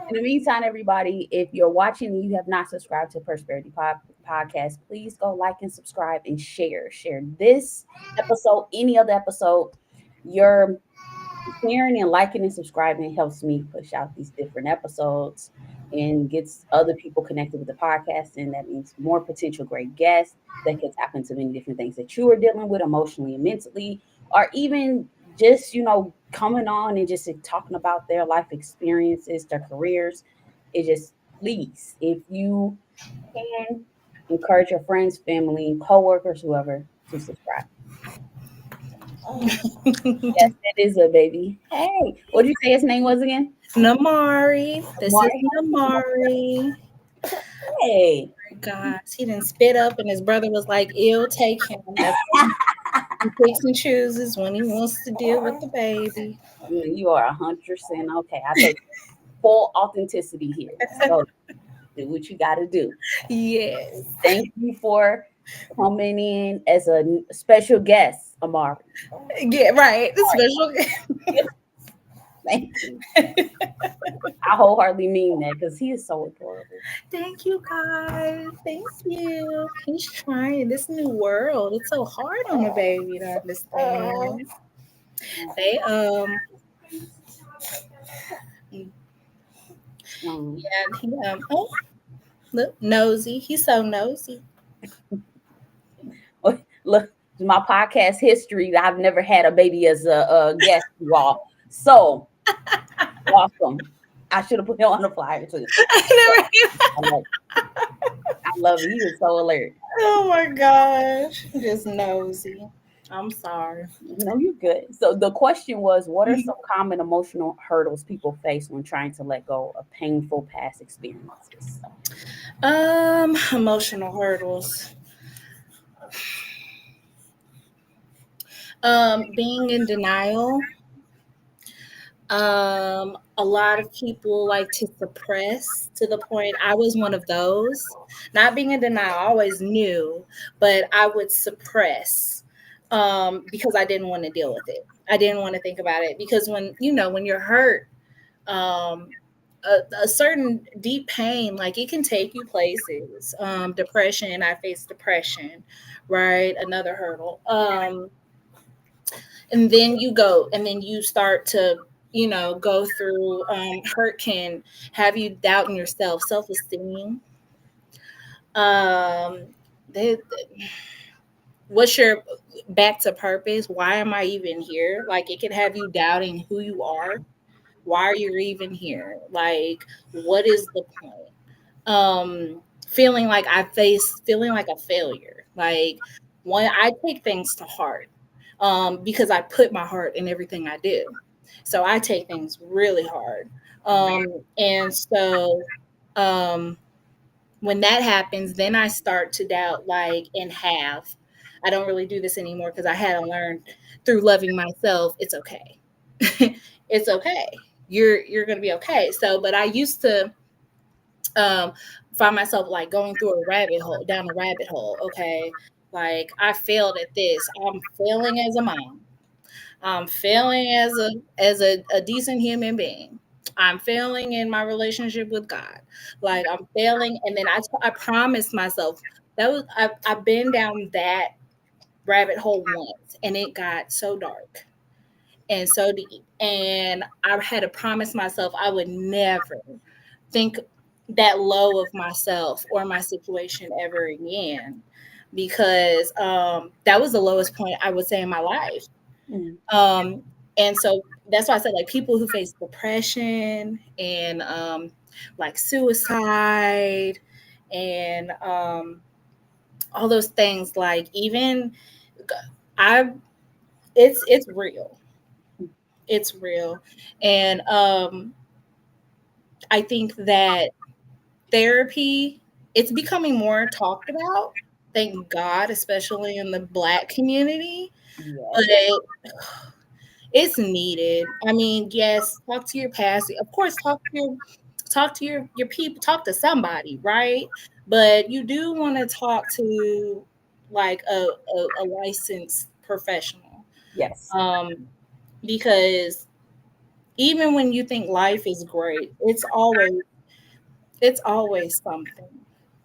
In the meantime, everybody, if you're watching and you have not subscribed to Persperity Podcast, please go like and subscribe and share. Share this episode, any other episode. Your sharing and liking and subscribing helps me push out these different episodes and gets other people connected with the podcast. And that means more potential great guests that can tap into many different things that you are dealing with emotionally and mentally, or even just, coming on and just talking about their life experiences, their careers. It just, please, if you can, encourage your friends, family, coworkers, whoever, to subscribe. Yes, it is a baby. Hey, what did you say his name was again? Namari. This is Mark. Namari. Hey. Guys, he didn't spit up, and his brother was like, "Ew, take him." That's he picks and chooses when he wants to deal with the baby. You are 100% okay. I take full authenticity here. So do what you got to do. Yes. Thank you for coming in as a special guest, Amari. Yeah, right. The special. Thank you. I wholeheartedly mean that because he is so adorable. Thank you, guys. Thank you. He's trying this new world. It's so hard on a baby to understand. They Um, yeah, he oh, look, nosy. He's so nosy. look, my podcast history. I've never had a baby as a guest, you all. So welcome. I should have put him on the flyer too. I I love, I love it. He is so alert. Oh my gosh. Just nosy. I'm sorry. No, you're good. So the question was, what are some common emotional hurdles people face when trying to let go of painful past experiences? Emotional hurdles. Being in denial. A lot of people like to suppress to the point I was one of those. Not being in denial, I always knew, but I would suppress because I didn't want to deal with it. I didn't want to think about it because when you're hurt, um, a certain deep pain, like it can take you places. Depression, I faced depression, right? Another hurdle. And then you start to go through hurt can have you doubting yourself, self-esteem. um they, what's your back to purpose? Why am I even here? Like it can have you doubting who you are. Why are you even here? Like what is the point? Feeling like a failure. Like when I take things to heart, because I put my heart in everything I do. So I take things really hard. And so um, when that happens, then I start to doubt, like, and have. I don't really do this anymore because I had to learn through loving myself. It's okay. It's okay. You're gonna be okay. So, but I used to um, find myself like going through a rabbit hole, down a rabbit hole. Okay, like I failed at this. I'm failing as a mom. I'm failing as a decent human being. I'm failing in my relationship with God. Like I'm failing, and then I promised myself I've been down that rabbit hole once, and it got so dark and so deep, and I had to promise myself I would never think that low of myself or my situation ever again, because that was the lowest point I would say in my life. Mm. um, and so that's why I said like people who face depression and like suicide and all those things, like even I it's real. It's real. And I think that therapy, it's becoming more talked about. Thank God, especially in the Black community. Yes. But it's needed. I mean, yes, talk to your past. Of course, talk to your people, talk to somebody, right? But you do want to talk to like a licensed professional. Yes. Um, because even when you think life is great, it's always something.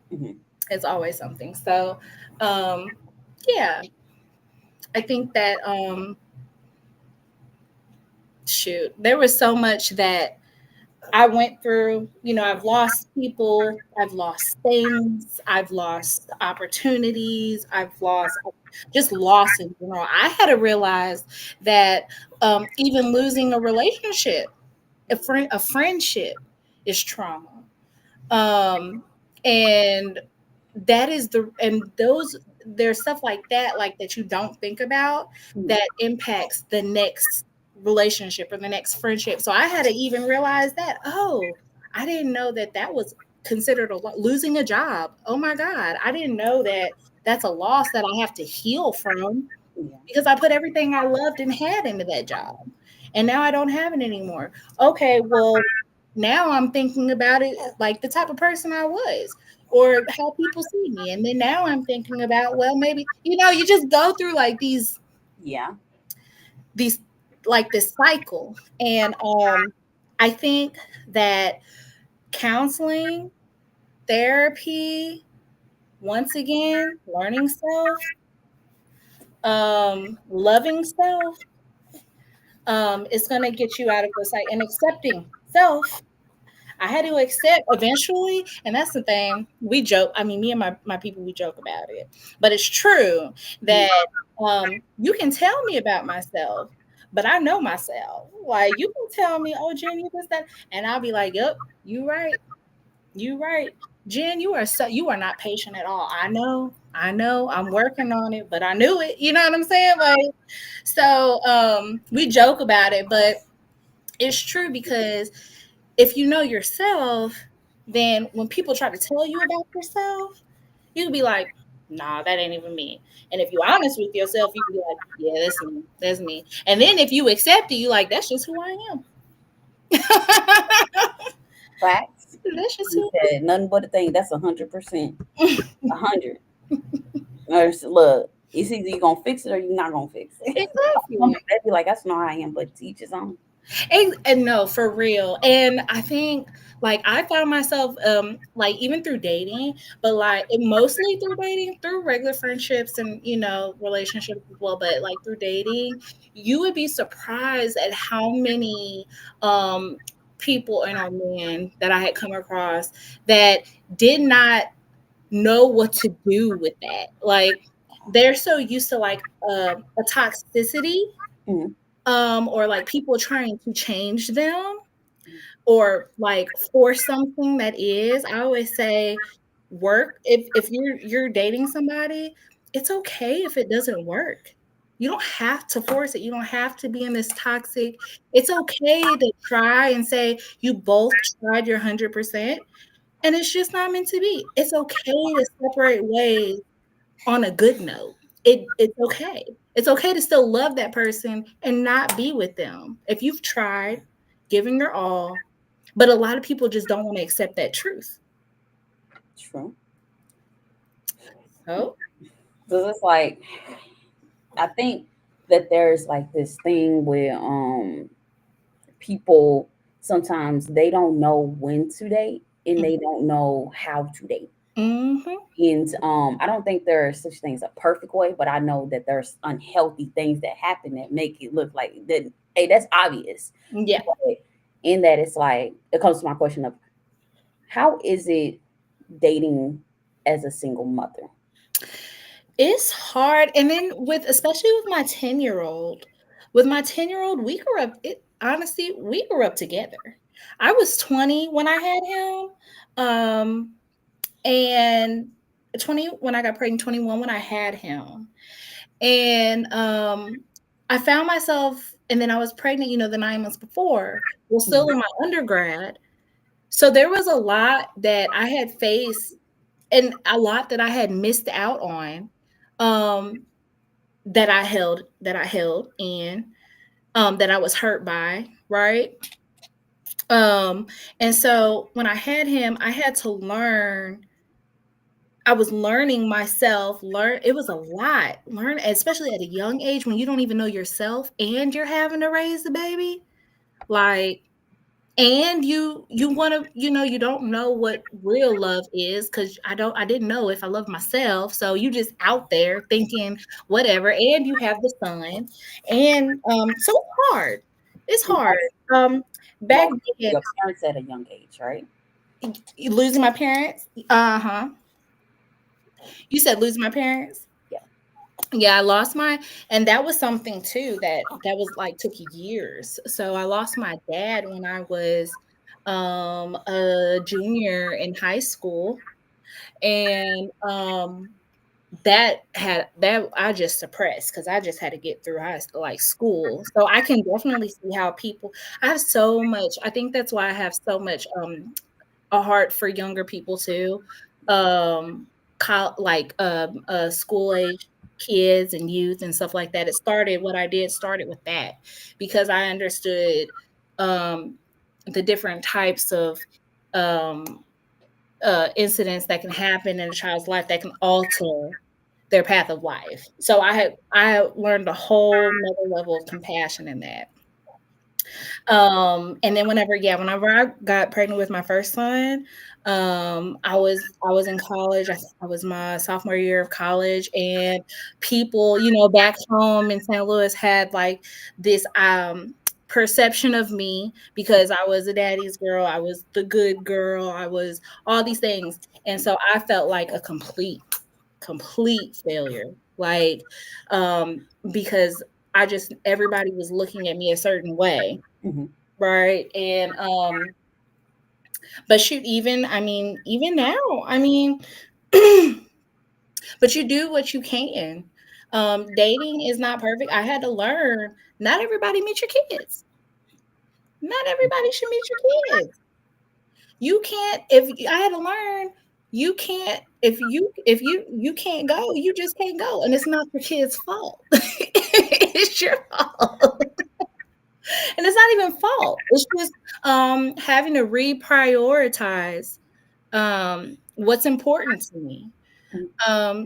Hmm. It's always something. So um yeah, I think that shoot, there was so much that I went through. I've lost people, I've lost things, I've lost opportunities, I've lost just loss in general. I had to realize that even losing a relationship, a friendship is trauma. Um, and that is and those there's stuff like that you don't think about Hmm. that impacts the next relationship or the next friendship. So I had to even realize that, oh, I didn't know that that was considered losing a job. Oh my God, I didn't know that that's a loss that I have to heal from Yeah. because I put everything I loved and had into that job. And now I don't have it anymore. Okay, well, now I'm thinking about it like the type of person I was or how people see me. And then now I'm thinking about, well, maybe, you just go through like Yeah. these like this cycle. And I think that counseling, therapy, once again, learning self, loving self, is going to get you out of the cycle and accepting self. I had to accept eventually, and that's the thing. We joke. I mean, me and my people, we joke about it, but it's true Mhm. that you can tell me about myself, but I know myself. Like you can tell me, oh, Jen, you this that, and I'll be like, yep, you right, you right, Jen, you are not patient at all. I know, I'm working on it, but I knew it. You know what I'm saying? Like, so we joke about it, but it's true because if you know yourself, then when people try to tell you about yourself, you can be like, nah, that ain't even me. And if you're honest with yourself, you can be like, yeah, that's me. That's me. And then if you accept it, you like, that's just who I am. Facts. That's just You who said nothing but a thing. That's 100%. 100. Look, it's either you gonna fix it or you're not gonna fix it. Some exactly. people they be like, that's not how I am, but teach his own. And no, for real. And I think like I found myself like even through dating, but like mostly through dating, through regular friendships and relationships as well, but like through dating, you would be surprised at how many people and or men that I had come across that did not know what to do with that. Like they're so used to like a toxicity Mhm. or like people trying to change them or like force something that is. I always say work if you're dating somebody, it's okay if it doesn't work. You don't have to force it. You don't have to be in this toxic. It's okay to try and say you both tried your 100% and it's just not meant to be. It's okay to separate ways on a good note. It's okay. It's okay to still love that person and not be with them if you've tried giving your all. But a lot of people just don't want to accept that truth. True. So, So it's like I think that there's like this thing where people sometimes they don't know when to date and they don't know how to date. mm-hmm, And I don't think there are such things a perfect way, but I know that there's unhealthy things that happen that make it look like that. Hey, that's obvious. yeah, But in that, it's like it comes to my question of how is it dating as a single mother? it's hard. And then especially with my 10-year-old, we grew up. Honestly, we grew up together. I was 20 when I had him, and 20 when I got pregnant, 21 when I had him. And I found myself and then I was pregnant, the 9 months before. Well, still in my undergrad. So there was a lot that I had faced and a lot that I had missed out on, um, that I held in, that I was hurt by, right? Um, and so when I had him, I had to learn. I was learning myself. It was a lot. Learn, especially at a young age when you don't even know yourself and you're having to raise the baby. Like, and you want to, you don't know what real love is, because I didn't know if I love myself. So you just out there thinking whatever, and you have the son, and so it's hard. It's And hard. Back lost then, your parents at a young age, right? losing my parents. Uh-huh. You said losing my parents? Yeah. Yeah, I lost my, and that was something too that was like took years. So I lost my dad when I was a junior in high school, and that I just suppressed because I just had to get through like school. So I can definitely see how people, I have so much, I think that's why I have so much a heart for younger people too. Like school age kids and youth and stuff like that. What I did started with that, because I understood um the different types of um incidents that can happen in a child's life that can alter their path of life. So I had learned a whole nother level of compassion in that. And then whenever I got pregnant with my first son, I was in college. I was my sophomore year of college, and people, back home in St. Louis had like this perception of me because I was a daddy's girl, I was the good girl, I was all these things. And so I felt like a complete failure. Like, because everybody was looking at me a certain way. Mm-hmm. Right. And but shoot, even now, I mean, but you do what you can. Dating is not perfect. I had to learn not everybody meet your kids. Not everybody should meet your kids. You can't, if I had to learn, you can't, if you can't go, you just can't go. And it's not your kid's fault. It's your fault. And it's not even fault. It's just having to reprioritize what's important to me.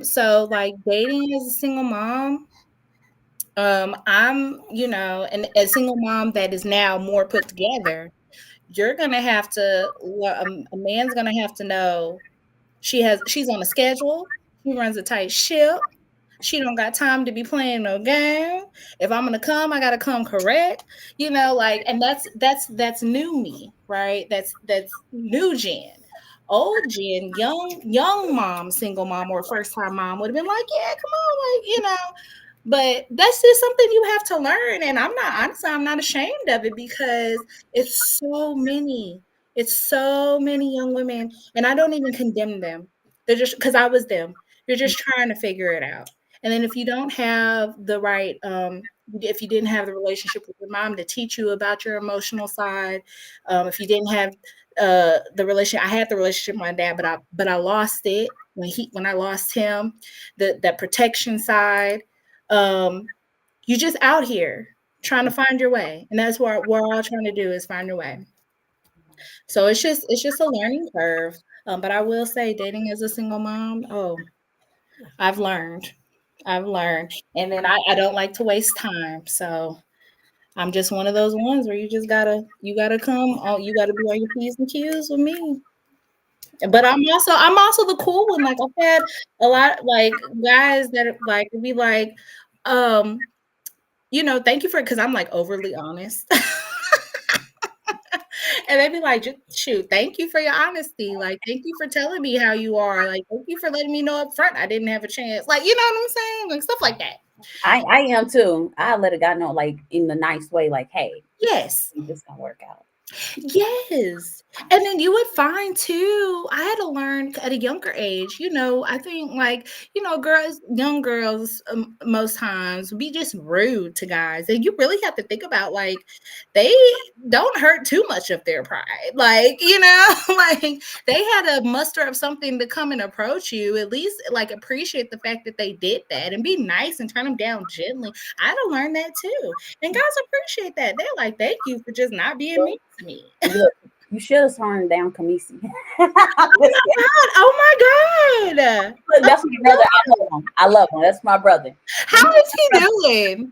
So like dating as a single mom, I'm, and a single mom that is now more put together. You're gonna have to, a man's gonna have to know she's on a schedule. She runs a tight ship. She don't got time to be playing no game. If I'm gonna come, I gotta come correct. Like, and that's new me, right? That's new gen. Old gen, young mom, single mom, or first time mom would have been like, yeah, come on, like, but that's just something you have to learn. And I'm not ashamed of it, because it's so many, young women, and I don't even condemn them. They're just, because I was them. You're just trying to figure it out. And then if you don't have the right, if you didn't have the relationship with your mom to teach you about your emotional side, if you didn't have the relationship, I had the relationship with my dad, but I lost it when I lost him, that protection side. You just out here trying to find your way, and that's what we're all trying to do, is find your way. So it's just a learning curve. But I will say, dating as a single mom, oh, I've learned. I've learned. And then I don't like to waste time. So I'm just one of those ones where you gotta come, you gotta be on your P's and Q's with me. But I'm also the cool one. Like, I've had a lot, like, guys that like be like, um, thank you for, because I'm like overly honest. And they'd be like, shoot, thank you for your honesty. Like, thank you for telling me how you are. Like, thank you for letting me know up front I didn't have a chance. Like, you know what I'm saying? Like, stuff like that. I am too. I let a guy know, like, in the nice way, like, hey, Yes. this gonna work out. Yes. And then you would find too, I had to learn at a younger age, I think like, girls, young girls, most times be just rude to guys. And you really have to think about like, they don't hurt too much of their pride. Like, like they had to muster up something to come and approach you, at least like appreciate the fact that they did that and be nice and turn them down gently. I had to learn that too. And guys appreciate that. They're like, thank you for just not being mean to me. Look, you should have turned down Kamisi. Oh my God. Look, that's my brother. I love him. That's my brother. How is he doing?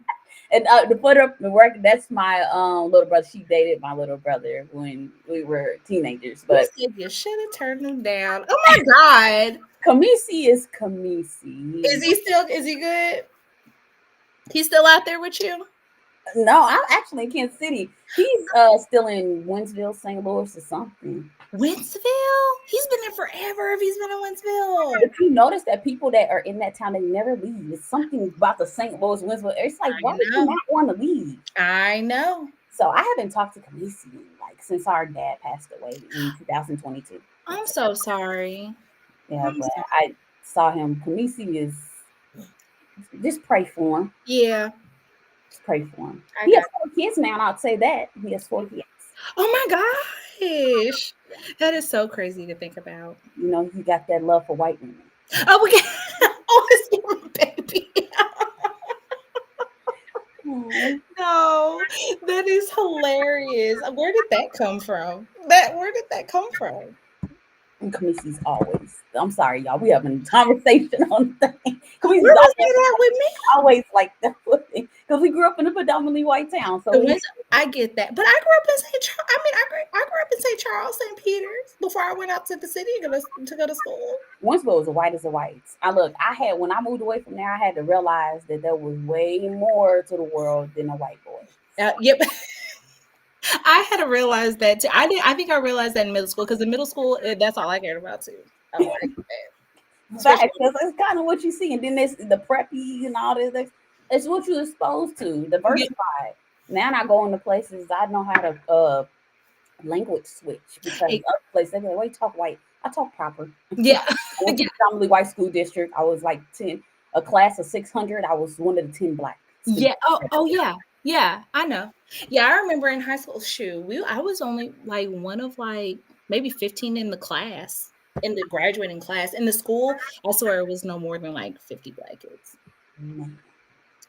And to put up the work, that's my little brother. She dated my little brother when we were teenagers. But You should have turned him down. Oh my God. Kamisi is Kamisi. Is he good? He's still out there with you? No, I'm actually in Kansas City. He's still in Winsville, St. Louis or something. Winsville? He's been there forever if he's been in Winsville. If you notice that people that are in that town, they never leave. It's something about the St. Louis, Winsville. It's like, why would you not want to leave? I know. So I haven't talked to Kamisi like since our dad passed away in 2022. I'm so sorry. Yeah, but I saw him. Kamisi is just pray for him. Yeah. Just pray for him. He has 4 kids now, and I'll say that. He has 4 kids. Oh my gosh. That is so crazy to think about. You know, he got that love for white women. Oh, we it's your baby. No, that is hilarious. Where did that come from? Where did that come from? And Kamisi's always. I'm sorry, y'all. We having a conversation on the thing. Kamisi's always like that because we grew up in a predominantly white town. So I get that, but I grew up in St. Charles. I grew up in St. Charles, St. Peter's before I went out to the city to go to school. Winsboro was as white as the whites. When I moved away from there, I had to realize that there was way more to the world than a white boy. Yep. I had to realize that too. I think I realized that in middle school because in middle school, that's all I cared about too. I like that. It's kind of what you see, and then there's the preppy and all this. It's what you're exposed to, diversified. Yeah. Now I go into places I know how to language switch because other places they go, "Wait, talk white." I talk proper. Yeah. I went to the predominantly white school district. I was like a class of 600. I was one of the 10 black. Yeah. Oh yeah. Yeah, I know. Yeah, I remember in high school, I was only like one of like maybe 15 in the class, in the graduating class. In the school, I swear it was no more than like 50 black kids.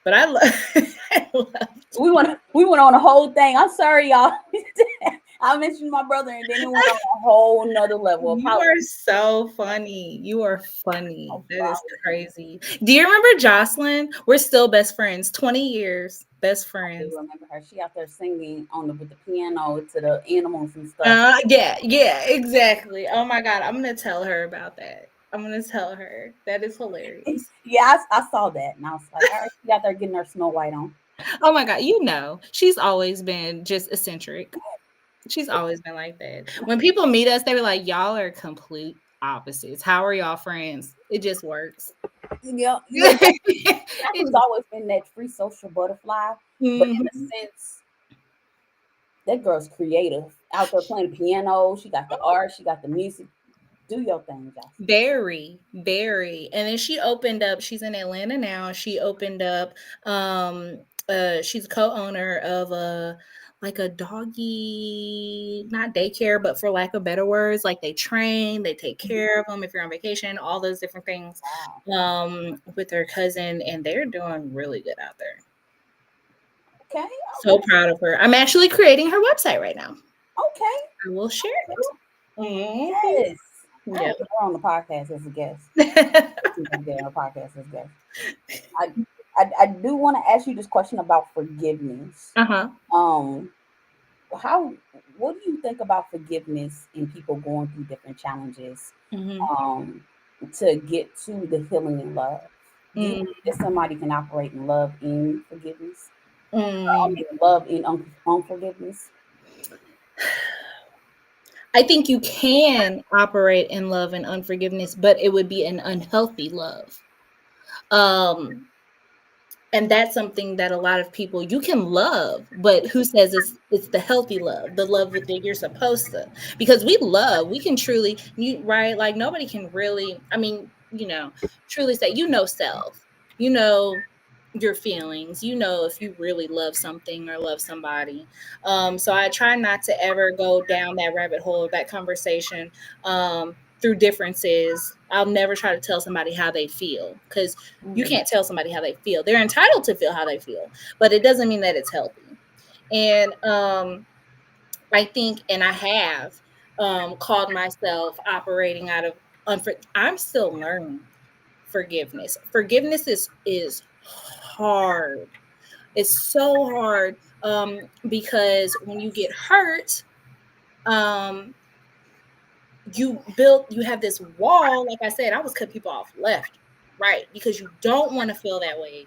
But I love we went on a whole thing. I'm sorry, y'all. I mentioned my brother and then it went on a whole nother level. You are so funny. You are funny. That is crazy. Do you remember Jocelyn? We're still best friends. 20 years. Best friends. I remember her. She out there singing with the piano to the animals and stuff. Yeah, exactly. Oh my God. I'm going to tell her about that. I'm going to tell her. That is hilarious. Yeah, I saw that. And I was like, all right, she out there getting her Snow White on. Oh my God. She's always been just eccentric. She's always been like that. When people meet us, they were like, y'all are complete opposites. How are y'all friends? It just works. Yeah. It's always been that free social butterfly. Mm-hmm. But in a sense, that girl's creative. Out there playing the piano. She got the art. She got the music. Do your thing, Jocelyn. Very, very. And then she opened up, she's in Atlanta now. She opened up, she's a co-owner of a doggy, not daycare, but for lack of better words, like they train, they take care of them if you're on vacation, all those different things. Wow. With her cousin, and they're doing really good out there. Okay. So proud of her. I'm actually creating her website right now. Okay. I will share it. Mm-hmm. Yes. Yeah, we're on the podcast as a guest. I do want to ask you this question about forgiveness. What do you think about forgiveness in people going through different challenges to get to the healing and love? Do you think that somebody can operate in love in forgiveness? Love in unforgiveness? I think you can operate in love and unforgiveness, but it would be an unhealthy love. And that's something that a lot of people, you can love, but who says it's the healthy love, the love that you're supposed to? Because we can truly, you right, like nobody can really, I mean, truly say, self, you know your feelings, if you really love something or love somebody. So I try not to ever go down that rabbit hole of that conversation through differences. I'll never try to tell somebody how they feel, because you Mhm. can't tell somebody how they feel. They're entitled to feel how they feel, but it doesn't mean that it's healthy. And I think, and I have called myself operating out of I'm still learning forgiveness. Forgiveness is hard. It's so hard because when you get hurt, um, you have this wall. Like I said, I was cutting people off left, right, because you don't want to feel that way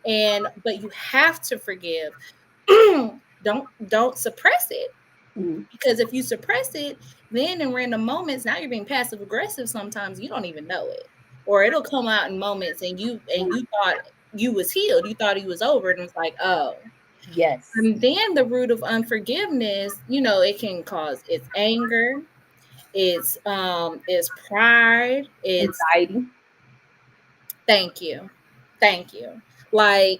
again. But you have to forgive. Don't suppress it, Mhm. because if you suppress it, then in random moments, now you're being passive aggressive. Sometimes you don't even know it, or it'll come out in moments, and you thought you was healed, you thought he was over, and it's like, oh. Yes. And then the root of unforgiveness, it can cause it's anger, it's pride, it's Anxiety. thank you, thank you. Like,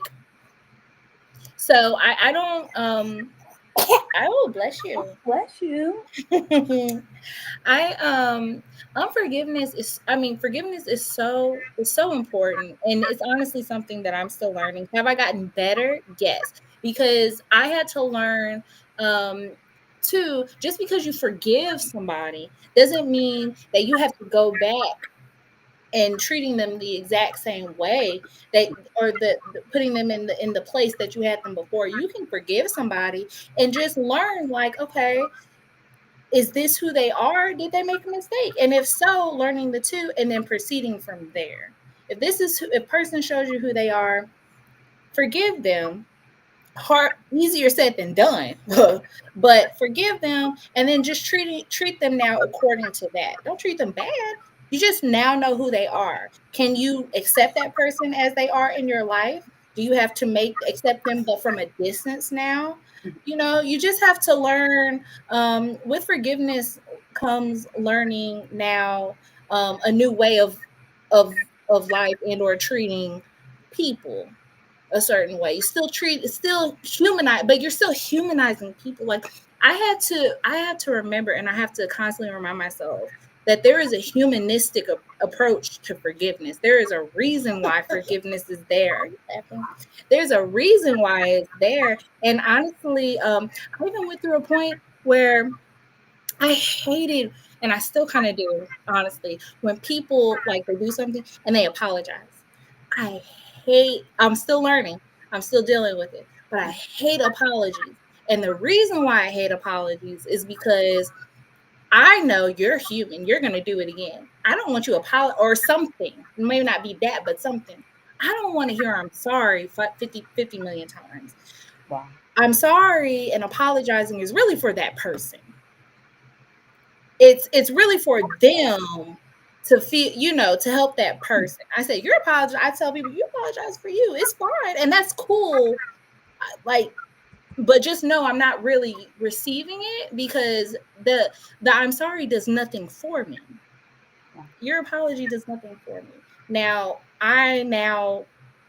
so I don't I will bless you. Bless you. I unforgiveness is I mean forgiveness is so important, and it's honestly something that I'm still learning. Have I gotten better? Yes, because I had to learn um too, just because you forgive somebody doesn't mean that you have to go back and treating them the exact same way, that or putting them in the place that you had them before. You can forgive somebody and just learn, like, okay, is this who they are? Did they make a mistake? And if so, learning the two and then proceeding from there. If this is if person shows you who they are, forgive them. Hard, easier said than done, but forgive them, and then just treat them now according to that. Don't treat them bad. You just now know who they are. Can you accept that person as they are in your life? Do you have to accept them but from a distance now? You just have to learn. With forgiveness comes learning now a new way of of life and or treating people a certain way. You still treat it's still humanize, but you're still humanizing people. Like, I had to remember, and I have to constantly remind myself that there is a humanistic approach to forgiveness. There is a reason why forgiveness is there. Are you laughing? There's a reason why it's there. And honestly, I even went through a point where I hated, and I still kind of do, honestly, when people like they do something and they apologize. I I'm still learning, I'm still dealing with it, but I hate apologies. And the reason why I hate apologies is because I know you're human, you're going to do it again. I don't want you to apologize or something. It may not be that, but something. I don't want to hear I'm sorry 50 million times. Wow. I'm sorry and apologizing is really for that person. It's really for them to feel, to help that person. I say, you're apologize. I tell people, you apologize for you. It's fine. And that's cool. Like, but just know I'm not really receiving it, because the I'm sorry does nothing for me. Your apology does nothing for me.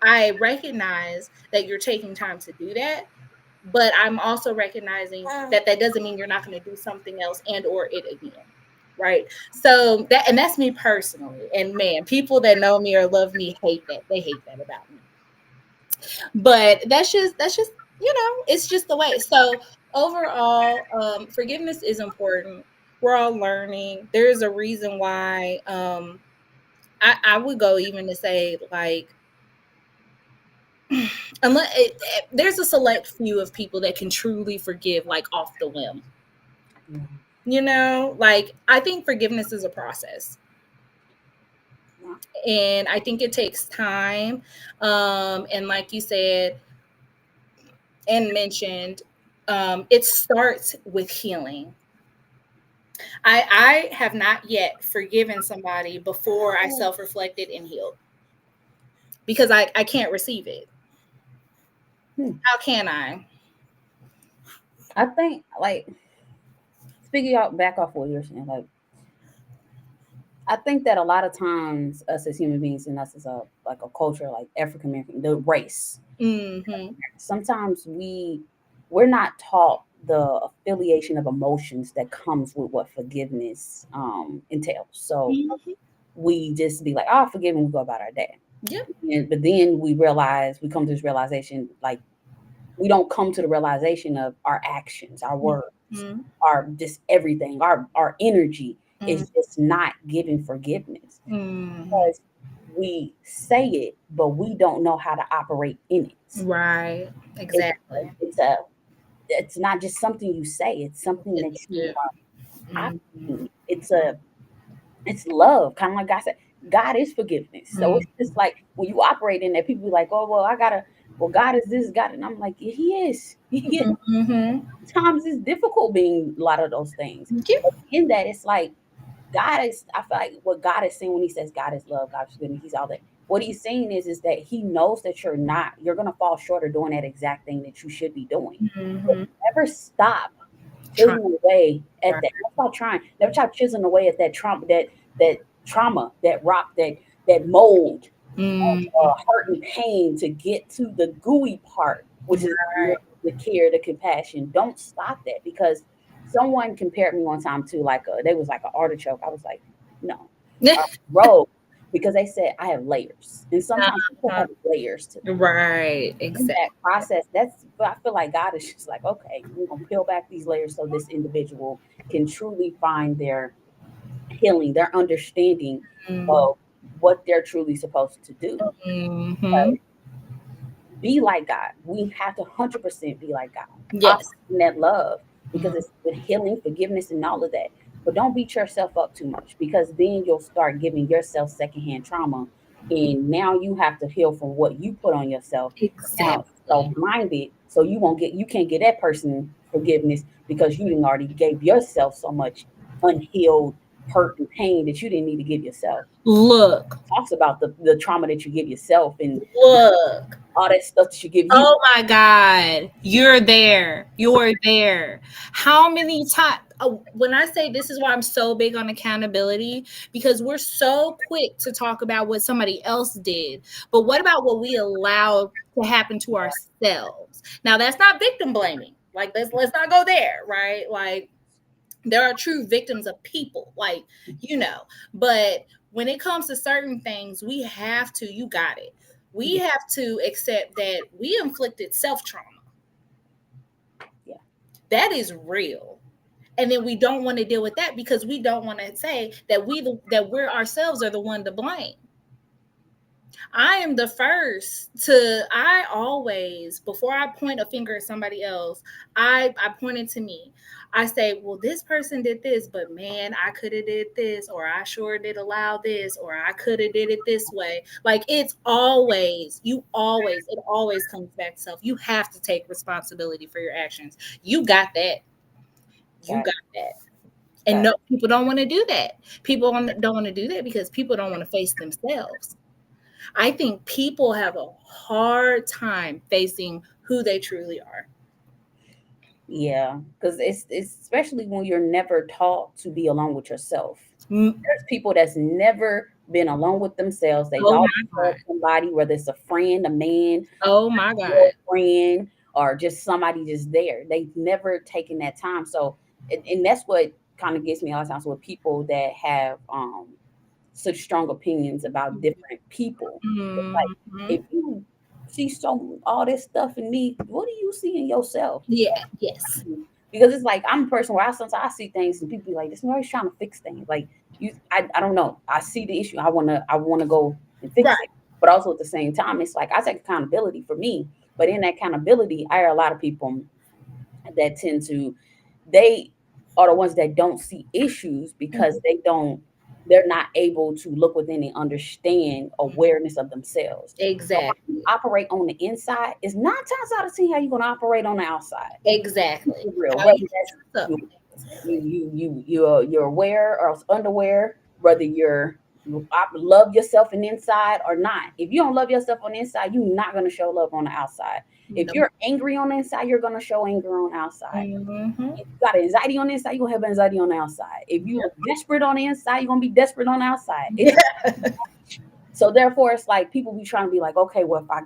I recognize that you're taking time to do that, but I'm also recognizing that that doesn't mean you're not going to do something else and or it again. Right. So that's me personally. And man, people that know me or love me hate that. They hate that about me. But that's just, it's just the way. So overall, forgiveness is important. We're all learning. There's a reason why I would go even to say, like, there's a select few of people that can truly forgive, like, off the whim. Like, I think forgiveness is a process, and I think it takes time. And like you said and mentioned, it starts with healing. I have not yet forgiven somebody before I self-reflected and healed, because I can't receive it. How can I? I think, like, speaking out back off what you're saying, like, I think that a lot of times us as human beings and us as a culture, like African American, the race, Mm-hmm. sometimes we're not taught the affiliation of emotions that comes with what forgiveness entails. So Mm-hmm. we just be like, oh, forgive and we go about our day. Yep. But then we come to this realization, like, we don't come to the realization of our actions, our words, Mm-hmm. our just everything, our energy Mm-hmm. is just not giving forgiveness Mm-hmm. because we say it, but we don't know how to operate in it. Right. It's Exactly. it's not just something you say; it's something that It's you true. are Mm-hmm. operating. It's love, kind of like God said. God is forgiveness, so it's just like when you operate in that, people be like, "Oh, well, I gotta." Well, God is this, God, and I'm like, yeah, He is. He is. Mm-hmm. Sometimes it's difficult being a lot of those things, Yep. but in that, it's like God is. I feel like what God is saying when He says God is love, God is forgiveness, He's all that. What He's saying is that He knows that you're gonna fall short of doing that exact thing that you should be doing. But Mm-hmm. never stop Try. chiseling away at Right. that. Never stop trying. Never stop chiseling away at that trauma, that rock, that mold Mm-hmm. hurt and pain to get to the gooey part, which is Right. the care, the compassion. Don't stop that because someone compared me one time to they was like an artichoke. I was like, no, roll, because they said I have layers, and sometimes people Uh-huh. have layers to them. Right. In Exactly. that process, but I feel like God is just like, okay, we're gonna peel back these layers so this individual can truly find their healing, their understanding of what they're truly supposed to do. Mm-hmm. Be like God. We have to 100% be like God. Operate Yes. in that love because it's with healing, forgiveness, and all of that. But don't beat yourself up too much because then you'll start giving yourself secondhand trauma. And now you have to heal from what you put on yourself. Now, Exactly. self-minded, so you can't get that person forgiveness because you didn't already gave yourself so much unhealed hurt and pain that you didn't need to give yourself. Look. Talks about the trauma that you give yourself and Look. all that stuff that you give you. Oh my God. You're there. You're there. How many times? When I say this is why I'm so big on accountability, because we're so quick to talk about what somebody else did. But what about what we allow to happen to ourselves? Now, that's not victim blaming. Like, let's not go there, right? Like, there are true victims of people, like, but when it comes to certain things, we have to, you got it, we Yeah, have to accept that we inflicted self-trauma. yeah, That is real. And then we don't want to deal with that because we don't want to say that we're ourselves are the one to blame. I am the first to, I always, before I point a finger at somebody else, I point it to me. I say, well, this person did this, but man, I could have did this, or I sure did allow this, or I could have did it this way. Like, it always comes back to self. You have to take responsibility for your actions. You got that. You got got it, that. And got no, it. people don't want to do that. Don't want to do that because people don't want to face themselves. I think people have a hard time facing who they truly are. Yeah, because it's especially when you're never taught to be alone with yourself. Mm. There's people that's never been alone with themselves. They've Oh always my had God. somebody, whether it's a friend, a man, Oh my God. girlfriend, or just somebody just there. They've never taken that time. So, and that's what kind of gets me a lot of times with people that have such strong opinions about different people. It's like Mm-hmm. if you see all this stuff in me, what do you see in yourself? Yeah. Yes. Because it's like I'm a person where sometimes I see things and people be like, "This is always trying to fix things." Like I don't know. I see the issue. I wanna go and fix Right. it. But also at the same time, it's like I take accountability for me. But in that accountability, I hear a lot of people that tend to they are the ones that don't see issues because they're not able to look within and understand awareness of themselves. So how you Exactly. operate on the inside is 9 times out of 10 how you're gonna operate on the outside. Exactly. For real. How Whether you that's up. you aware or else underwear, whether you're love yourself on the inside or not. If you don't love yourself on the inside, you're not going to show love on the outside. If Nope. you're angry on the inside, you're going to show anger on the outside. Mm-hmm. If you got anxiety on the inside, you're going to have anxiety on the outside. If you look desperate on the inside, you're going to be desperate on the outside. So therefore, it's like people be trying to be like, okay, well, if I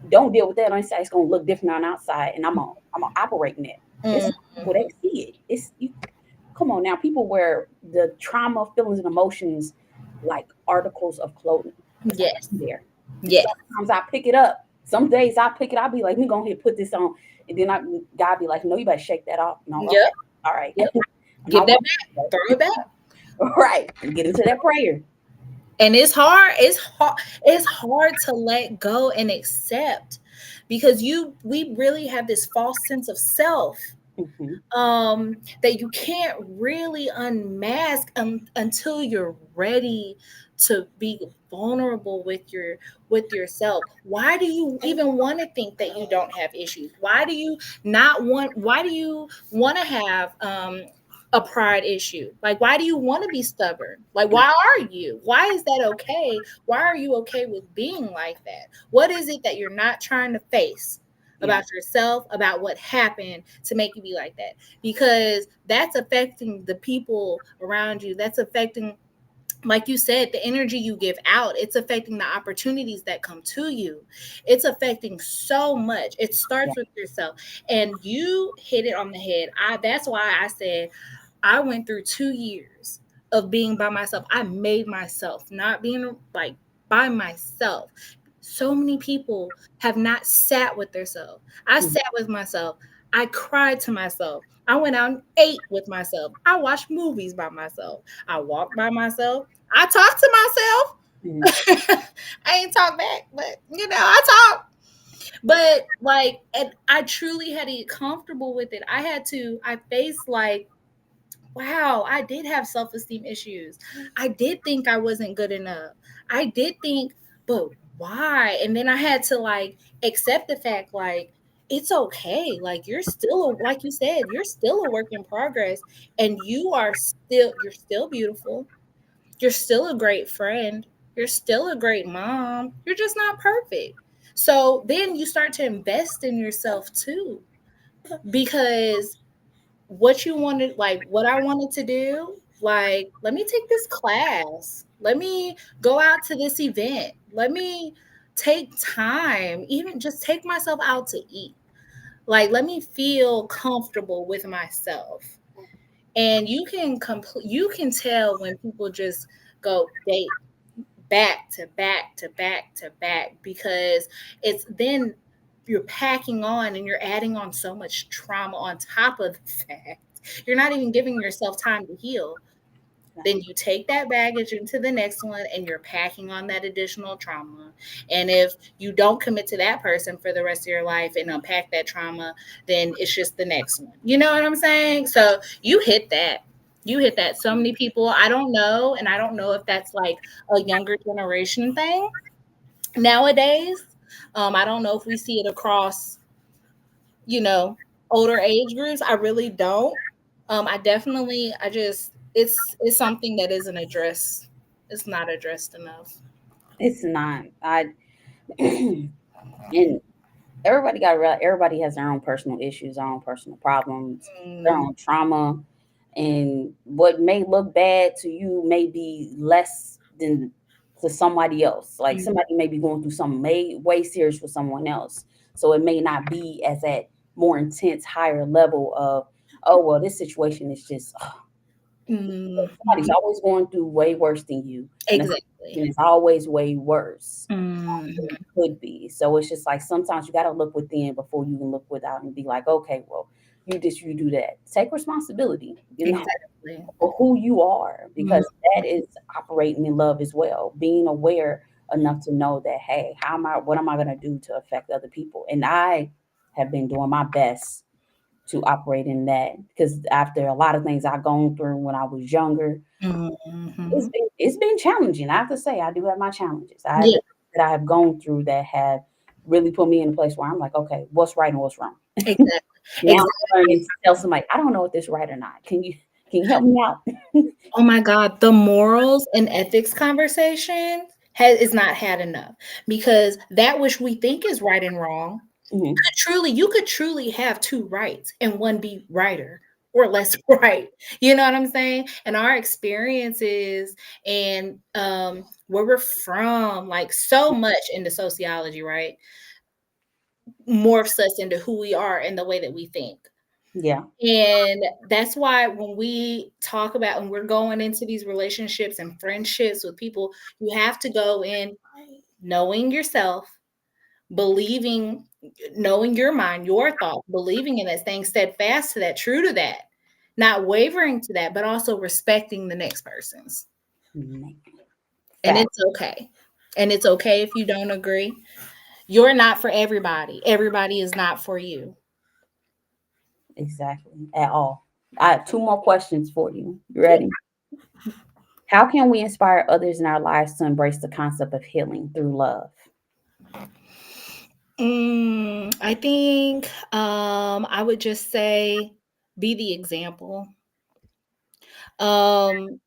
don't deal with that on the inside, it's going to look different on the outside, and I'm gonna operate in it. It's people, they see it. It's you. Come on now, people wear the trauma, feelings, and emotions like articles of clothing. It's Yes. there. Yes. Sometimes I pick it up. Some days I pick it. I'll be like, "Me go ahead, put this on," and then God be like, "No, you better shake that off." No, okay, Yep. all right, Yep. Give that back. Throw it back. right. Get into that prayer. And it's hard. It's hard to let go and accept, because we really have this false sense of self that you can't really unmask until you're ready to be vulnerable with yourself. Why do you even want to think that you don't have issues? Why do you want to have a pride issue? Like, why do you want to be stubborn? Like, why is that okay? Why are you okay with being like that? What is it that you're not trying to face about yourself, about what happened to make you be like that? Because that's affecting the people around you. That's affecting, like you said, the energy you give out. It's affecting the opportunities that come to you. It's affecting so much. It starts with yourself. And you hit it on the head. That's why I said I went through 2 years of being by myself. I made myself, not being like by myself. So many people have not sat with themselves. I sat with myself. I cried to myself. I went out and ate with myself. I watched movies by myself. I walked by myself. I talked to myself. I ain't talk back, but I talk. But like, and I truly had to get comfortable with it. I faced like, wow, I did have self-esteem issues. I did think I wasn't good enough. I did think, but why? And then I had to like accept the fact, like, it's okay. Like, like you said, you're still a work in progress, and you're still beautiful. You're still a great friend. You're still a great mom. You're just not perfect. So then you start to invest in yourself too, because what I wanted to do, like, let me take this class, let me go out to this event, let me take time, even just take myself out to eat, like, let me feel comfortable with myself. And you can tell when people just go date back to back to back to back, because it's then you're packing on and you're adding on so much trauma on top of the fact you're not even giving yourself time to heal. Then you take that baggage into the next one and you're packing on that additional trauma. And if you don't commit to that person for the rest of your life and unpack that trauma, then it's just the next one. You know what I'm saying? So you hit that. You hit that. So many people, I don't know. And I don't know if that's like a younger generation thing nowadays. I don't know if we see it across, older age groups. I really don't. It's something that isn't addressed. It's not addressed enough. It's not. And everybody has their own personal issues, their own personal problems, their own trauma, and what may look bad to you may be less than to somebody else. Like somebody may be going through something way serious for someone else, so it may not be as that more intense, higher level of, oh well, this situation is just somebody's always going through way worse than you. Exactly. And it's always way worse Mhm. than it could be. So it's just like sometimes you got to look within before you can look without and be like, okay, well, you do that. Take responsibility, Exactly. for who you are, because that is operating in love as well. Being aware enough to know that, hey, what am I going to do to affect other people? And I have been doing my best to operate in that, because after a lot of things I've gone through when I was younger, Mhm. it's been challenging. I have to say, I do have my challenges. I have Yeah. things that I have gone through that have really put me in a place where I'm like, okay, what's right and what's wrong. Exactly. Now I'm Exactly. learning to tell somebody, I don't know if this is right or not. Can you Can you help me out? Oh my God, the morals and ethics conversation is not had enough, because that which we think is right and wrong Hmm. you could truly have two rights and one be righter or less right. You know what I'm saying? And our experiences and where we're from, like so much into sociology, right? Morphs us into who we are and the way that we think. Yeah. And that's why when we talk about and we're going into these relationships and friendships with people, you have to go in knowing yourself, believing, knowing your mind, your thoughts, believing in that, staying steadfast to that, true to that, not wavering to that, but also respecting the next person's. Man. And Fact. it's okay. And it's okay if you don't agree. You're not for everybody. Everybody is not for you. Exactly. At all. I have two more questions for you. You ready? How can we inspire others in our lives to embrace the concept of healing through love? I think I would just say be the example. Um,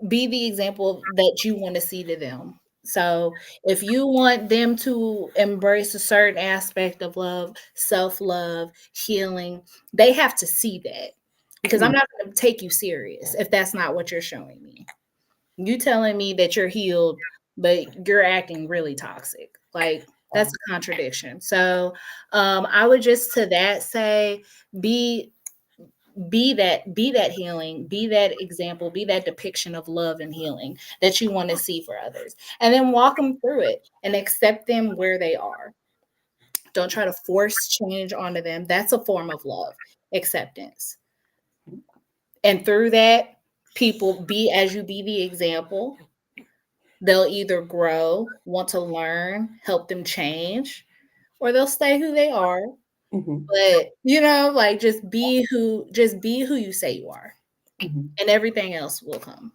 be the example that you want to see to them. So if you want them to embrace a certain aspect of love, self-love, healing, they have to see that. Because I'm Mm. not going to take you serious if that's not what you're showing me. You telling me that you're healed, but you're acting really toxic. Like that's a contradiction. So I would just to that say be be that healing, be that example, be that depiction of love and healing that you want to see for others, and then walk them through it and accept them where they are. Don't try to force change onto them. That's a form of love, acceptance. And through that, people be as you be the example, they'll either grow, want to learn, help them change, or they'll stay who they are. Hmm. But like just be who you say you are, Hmm. and everything else will come.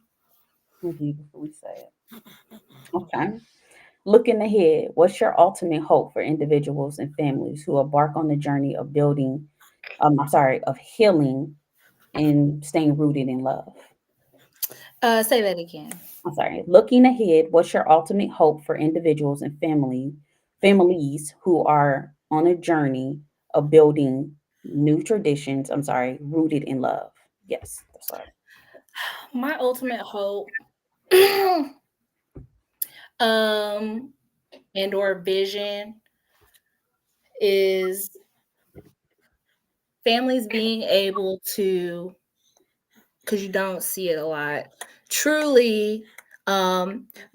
Beautifully said. Okay. Looking ahead, what's your ultimate hope for individuals and families who embark on the journey of building, of healing and staying rooted in love? Say that again. I'm sorry. Looking ahead, what's your ultimate hope for individuals and families who are on a journey of building new traditions? I'm sorry, rooted in love. Yes, that's right. My ultimate hope, um, and or vision is families being able to, because you don't see it a lot, truly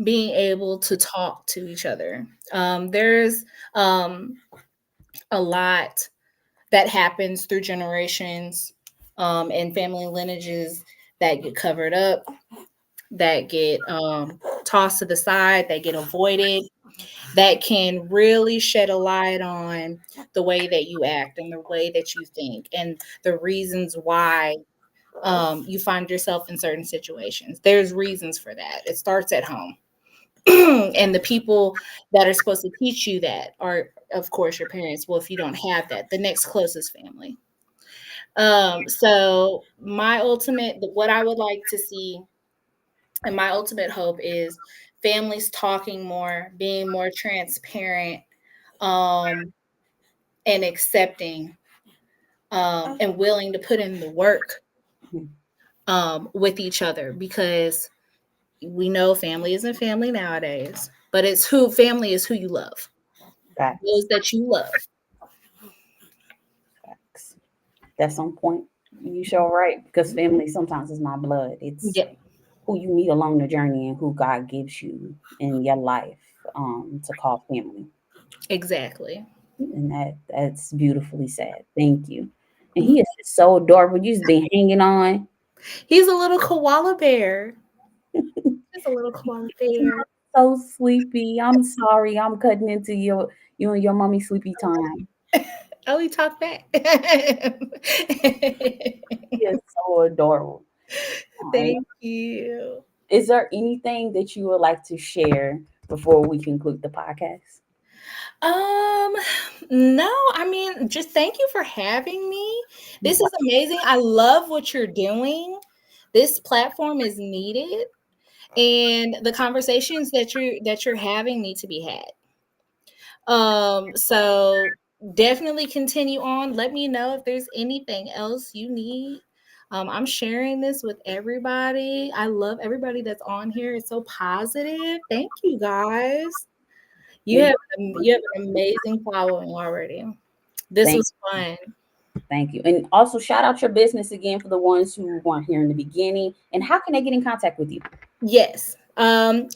being able to talk to each other. There's a lot that happens through generations and family lineages that get covered up, that get tossed to the side, that get avoided, that can really shed a light on the way that you act and the way that you think and the reasons why you find yourself in certain situations. There's reasons for that. It starts at home. And the people that are supposed to teach you that are, of course, your parents. Well, if you don't have that, the next closest family. So what I would like to see, and my ultimate hope is families talking more, being more transparent, um, and accepting, and willing to put in the work Mhm. with each other, because we know family isn't family nowadays, but it's who family is who you love, Facts. those that you love. Facts. That's on point. You sure right because family sometimes is not blood. It's Yeah, who you meet along the journey and who God gives you in your life to call family. exactly. And that's beautifully said. Thank you. And he is just so adorable. You just been hanging on. He's a little koala bear. He's a little koala bear. So sleepy. I'm sorry. I'm cutting into you and your mommy sleepy time. Oh, he talked back. He is so adorable. Thank you. Is there anything that you would like to share before we conclude the podcast? Um, no, I mean, just thank you for having me. This is amazing. I love what you're doing. This platform is needed, and the conversations that you're having need to be had. So definitely continue on. Let me know if there's anything else you need. I'm sharing this with everybody. I love everybody that's on here. It's so positive. Thank you guys. You Well, have you have an amazing following already. This thank was fun. thank you. And also shout out your business again for the ones who weren't here in the beginning. And how can they get in contact with you? Yes.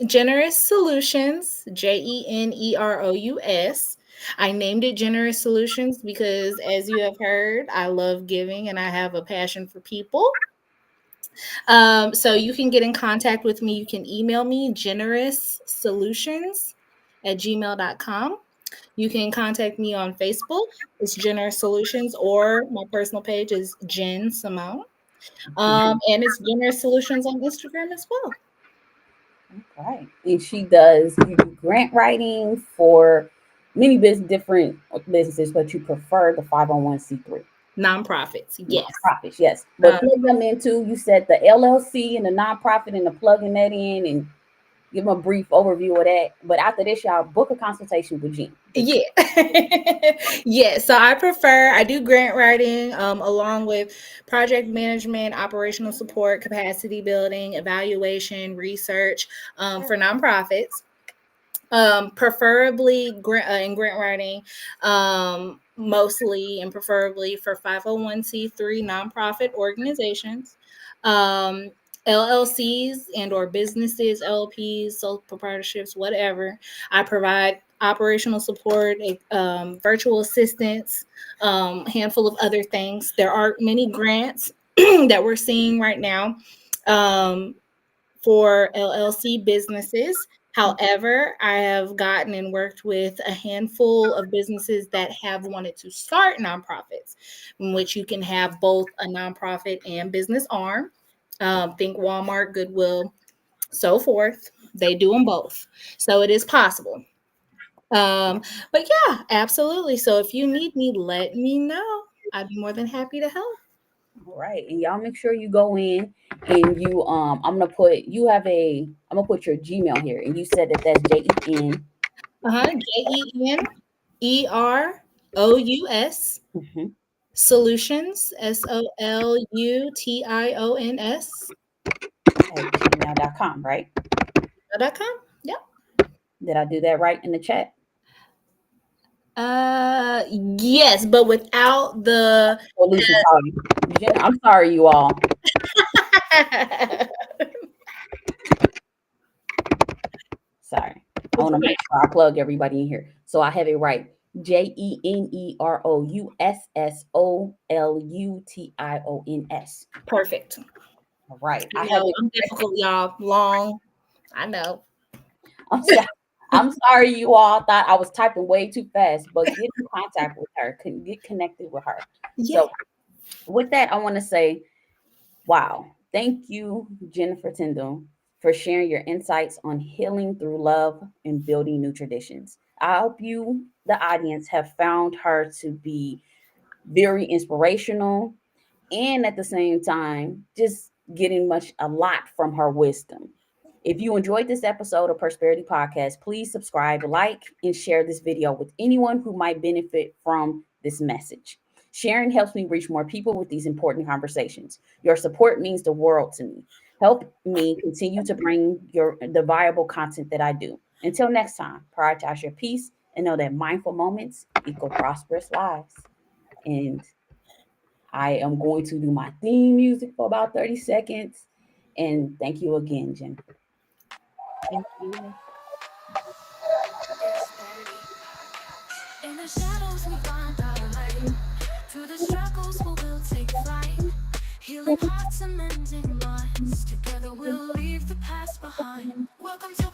Generous Solutions, Jenerous. I named it Generous Solutions because, as you have heard, I love giving and I have a passion for people. So you can get in contact with me. You can email me generoussolutions@gmail.com. You can contact me on Facebook. It's Generous Solutions, or my personal page is Jen Simone. And it's Generous Solutions on Instagram as well. Okay. And she does you do grant writing for many different businesses, but you prefer the 501c3 Nonprofits, yes. nonprofits, yes. But plug them into, you said the LLC and the nonprofit and the plugging that in and give them a brief overview of that. But after this, y'all book a consultation with Jen. Yeah. Yeah. So I do grant writing along with project management, operational support, capacity building, evaluation, research for nonprofits. Preferably in grant writing, mostly and preferably for 501c3 nonprofit organizations, um, LLCs and or businesses, LPs, sole proprietorships, whatever. I provide operational support, virtual assistance, handful of other things. There are many grants that we're seeing right now. Um, for LLC businesses. However, I have gotten and worked with a handful of businesses that have wanted to start nonprofits, in which you can have both a nonprofit and business arm. Think Walmart, Goodwill, so forth. They do them both. So it is possible. But yeah, absolutely. So if you need me, let me know. I'd be more than happy to help. All right. And y'all make sure you go in and you I'm gonna put your Gmail here. And you said that that's JEN. Jenerous Mhm. Solutions, Solutions At gmail.com, right? .com. Yep. Did I do that right in the chat? Yes, but without the Solution, sorry. I'm sorry, you all. Sorry. I want to make sure I plug everybody in here. So I have it right. JENEROUSSOLUTIONS. Perfect. All right. I have No, it. I'm difficult, y'all. Long. I know. I'm sorry. I'm sorry, you all thought I was typing way too fast, but get in contact with her, get connected with her. Yeah. So, with that, I want to say, wow, thank you, Jenifer Tindle, for sharing your insights on healing through love and building new traditions. I hope you, the audience, have found her to be very inspirational and at the same time, just getting a lot from her wisdom. If you enjoyed this episode of Persperity Podcast, please subscribe, like, and share this video with anyone who might benefit from this message. Sharing helps me reach more people with these important conversations. Your support means the world to me. Help me continue to bring the viable content that I do. Until next time, prioritize your peace and know that mindful moments equal prosperous lives. And I am going to do my theme music for about 30 seconds. And thank you again, Jen. Thank you. In the shadows we find our light. Through the struggles we will take flight. Healing hearts and mending minds. Together we'll leave the past behind. Welcome to